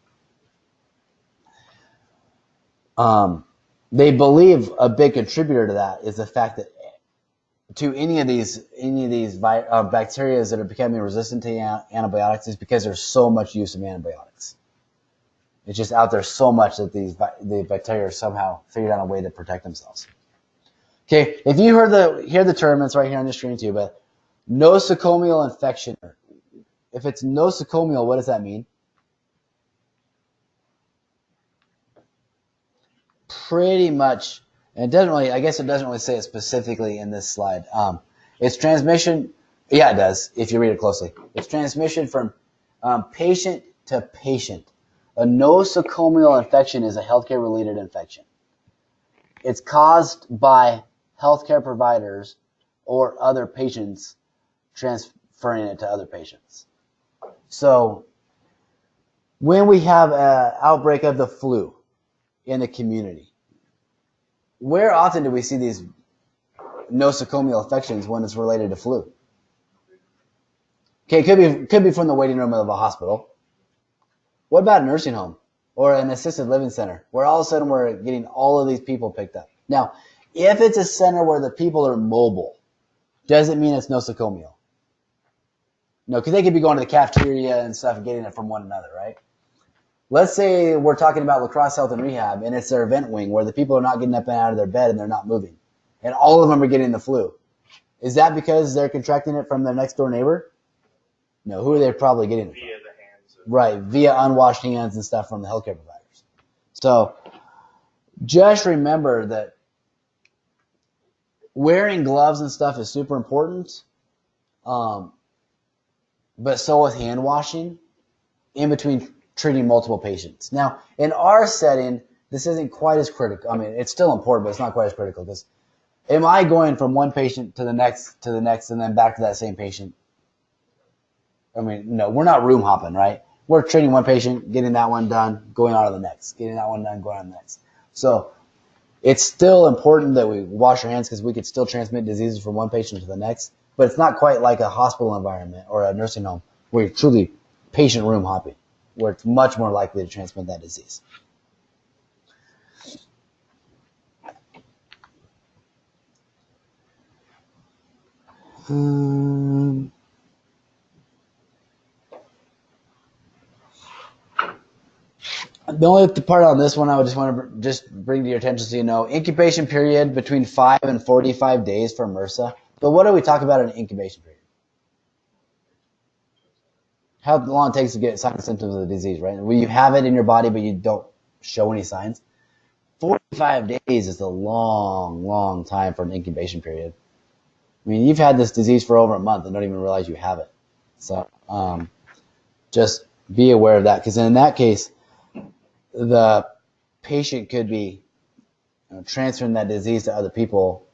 Speaker 2: They believe a big contributor to that is the fact that to any of these bacteria that are becoming resistant to antibiotics is because there's so much use of antibiotics. It's just out there so much that the bacteria somehow figured out a way to protect themselves. Okay, if you hear the term, it's right here on the screen too, but nosocomial infection. If it's nosocomial, what does that mean? Pretty much, and it doesn't really, I guess it doesn't really say it specifically in this slide. It's transmission, yeah it does, if you read it closely. It's transmission from patient to patient. A nosocomial infection is a healthcare-related infection. It's caused by healthcare providers or other patients transferring it to other patients. So when we have an outbreak of the flu in the community, where often do we see these nosocomial infections when it's related to flu? Okay, it could be from the waiting room of a hospital. What about a nursing home or an assisted living center where all of a sudden we're getting all of these people picked up? Now, if it's a center where the people are mobile, does it mean it's nosocomial? No, because they could be going to the cafeteria and stuff and getting it from one another, right? let's say we're talking about La Crosse Health and Rehab, and it's their event wing where the people are not getting up and out of their bed and they're not moving, and all of them are getting the flu. Is that because they're contracting it from their next door neighbor? No. Who are they probably getting it from?
Speaker 1: Via the hands of
Speaker 2: Right, via unwashed hands and stuff from the healthcare providers. So just remember that wearing gloves and stuff is super important, but so is hand washing in between treating multiple patients. Now, in our setting, this isn't quite as critical. I mean, it's still important, but it's not quite as critical because am I going from one patient to the next, and then back to that same patient? I mean, no, we're not room hopping, right? We're treating one patient, getting that one done, going on to the next, getting that one done, going on to the next. So it's still important that we wash our hands because we could still transmit diseases from one patient to the next, but it's not quite like a hospital environment or a nursing home where you're truly patient room hopping, where it's much more likely to transmit that disease. The only part on this one I would just want to just bring to your attention so you know, incubation period between 5 and 45 days for MRSA. But what do we talk about in an incubation period? How long it takes to get signs and symptoms of the disease, right? Where you have it in your body, but you don't show any signs. 45 days is a long, long time for an incubation period. I mean, you've had this disease for over a month and don't even realize you have it. So just be aware of that, because in that case, the patient could be transferring that disease to other people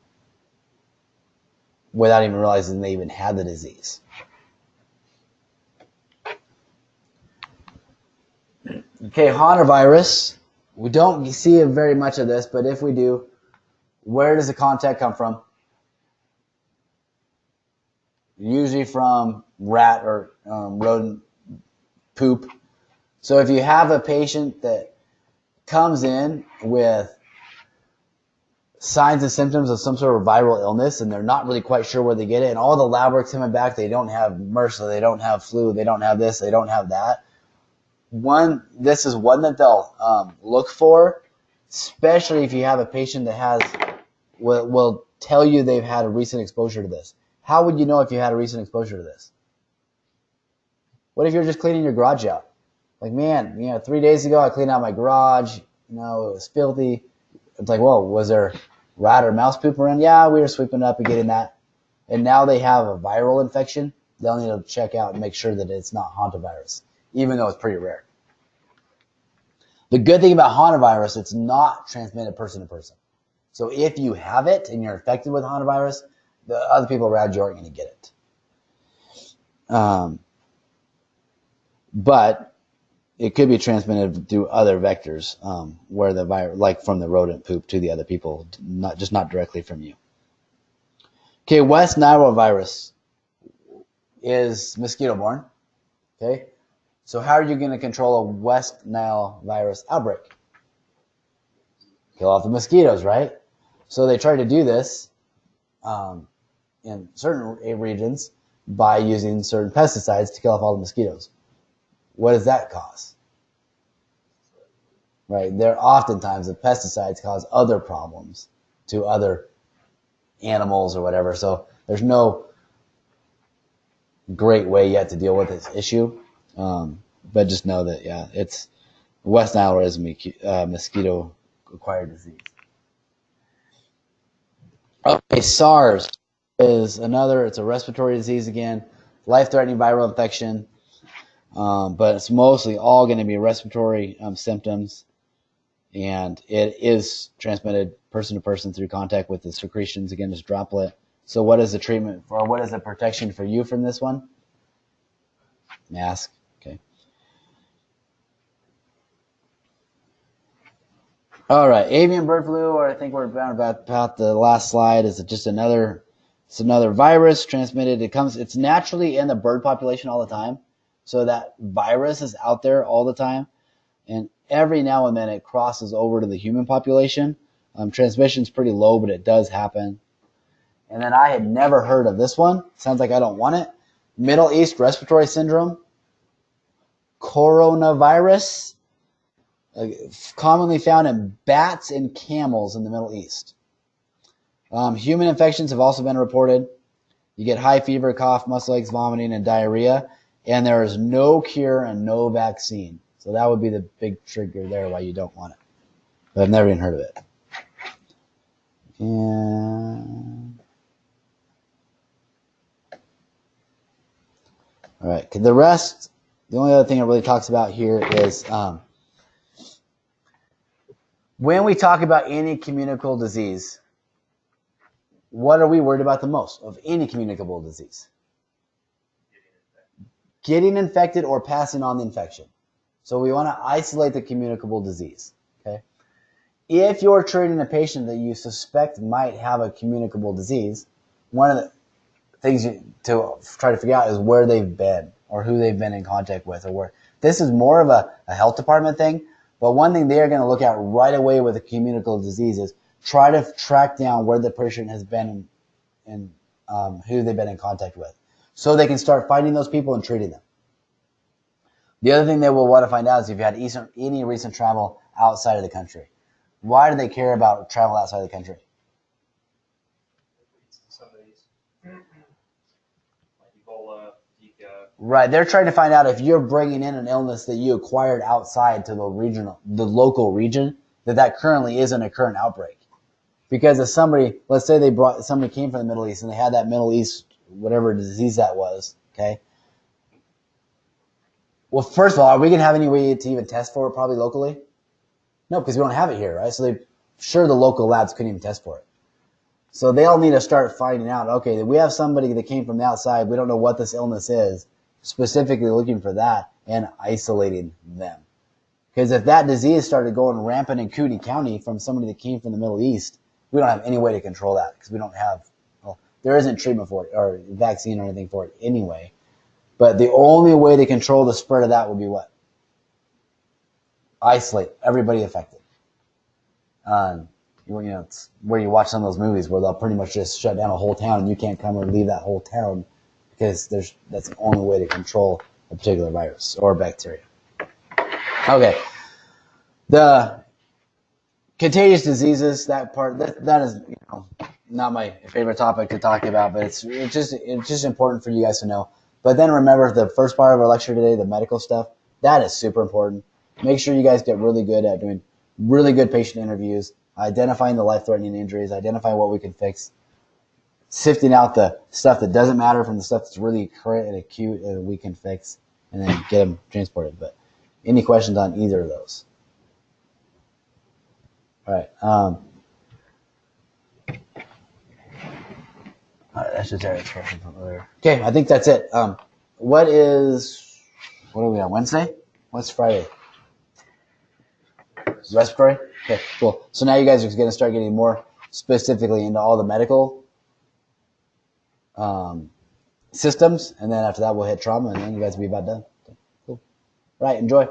Speaker 2: without even realizing they even had the disease. Okay, hantavirus. We don't see very much of this, but if we do, where does the contact come from? Usually from rat or rodent poop. So if you have a patient that comes in with signs and symptoms of some sort of viral illness and they're not really quite sure where they get it, and all the lab work's coming back, they don't have MRSA, they don't have flu, they don't have this, they don't have that. This is one that they'll look for, especially if you have a patient that will tell you they've had a recent exposure to this. How would you know if you had a recent exposure to this? What if you're just cleaning your garage out? Like, man, 3 days ago I cleaned out my garage, it was filthy. It's like, whoa, was there rat or mouse poop around? Yeah, we were sweeping up and getting that. And now they have a viral infection. They'll need to check out and make sure that it's not hantavirus, even though it's pretty rare. The good thing about hantavirus, it's not transmitted person to person. So if you have it and you're infected with hantavirus, the other people around you aren't going to get it. But it could be transmitted through other vectors, where the virus, like from the rodent poop to the other people, not directly from you. Okay, West Nile virus is mosquito-borne. Okay, so how are you going to control a West Nile virus outbreak? Kill off the mosquitoes, right? So they try to do this in certain regions by using certain pesticides to kill off all the mosquitoes. What does that cause? Right, oftentimes the pesticides cause other problems to other animals or whatever. So there's no great way yet to deal with this issue. But just know that, it's West Nile is a mosquito-acquired disease. Okay, SARS is it's a respiratory disease again, life-threatening viral infection, but it's mostly all going to be respiratory symptoms, and it is transmitted person to person through contact with the secretions, again, this droplet. So what is the treatment, or what is the protection for you from this one? Mask. Okay. All right, avian bird flu, or I think we're about the last slide, is just another virus transmitted. It's naturally in the bird population all the time. So that virus is out there all the time. And every now and then it crosses over to the human population. Transmission's pretty low, but it does happen. And then I had never heard of this one. Sounds like I don't want it. Middle East Respiratory Syndrome. Coronavirus. commonly found in bats and camels in the Middle East. Human infections have also been reported. You get high fever, cough, muscle aches, vomiting, and diarrhea, and there is no cure and no vaccine. So that would be the big trigger there why you don't want it. But I've never even heard of it. And all right, the rest, the only other thing it really talks about here is when we talk about any communicable disease, what are we worried about the most of any communicable disease? Getting infected or passing on the infection. So we want to isolate the communicable disease. Okay. If you're treating a patient that you suspect might have a communicable disease, one of the things to try to figure out is where they've been or who they've been in contact with or where. This is more of a health department thing, but one thing they're going to look at right away with a communicable disease is try to track down where the patient has been and who they've been in contact with so they can start finding those people and treating them. The other thing they will want to find out is if you had any recent travel outside of the country. Why do they care about travel outside of the country?
Speaker 1: Some of these, like Ebola, Zika.
Speaker 2: Right. They're trying to find out if you're bringing in an illness that you acquired outside to the local region, that currently isn't a current outbreak. Because if somebody, let's say somebody came from the Middle East and they had that Middle East, whatever disease that was, okay? Well, first of all, are we going to have any way to even test for it probably locally? No, because we don't have it here, right? So the local labs couldn't even test for it. So they all need to start finding out, okay, we have somebody that came from the outside, we don't know what this illness is, specifically looking for that and isolating them. Because if that disease started going rampant in Cooney County from somebody that came from the Middle East, we don't have any way to control that because we don't have, there isn't treatment for it or vaccine or anything for it anyway. But the only way to control the spread of that would be what? Isolate everybody affected. It's where you watch some of those movies where they'll pretty much just shut down a whole town and you can't come or leave that whole town because that's the only way to control a particular virus or bacteria. Okay. The contagious diseases, that part, that is not my favorite topic to talk about, but it's just important for you guys to know. But then remember the first part of our lecture today, the medical stuff, that is super important. Make sure you guys get really good at doing really good patient interviews, identifying the life-threatening injuries, identifying what we can fix, sifting out the stuff that doesn't matter from the stuff that's really current and acute and we can fix, and then get them transported. But any questions on either of those? All right. All right, that's just our question from earlier. Okay, I think that's it. What are we on, Wednesday? What's Friday? Respiratory? Okay, cool. So now you guys are going to start getting more specifically into all the medical systems, and then after that we'll hit trauma, and then you guys will be about done. Okay, cool. All right, enjoy.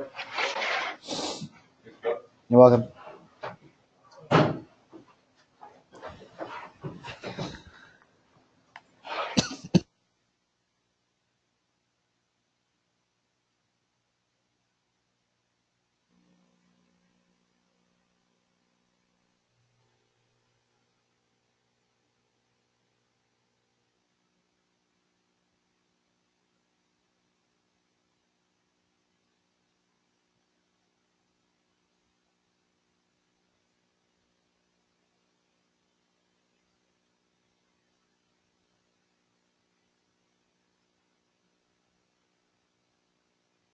Speaker 2: You're welcome.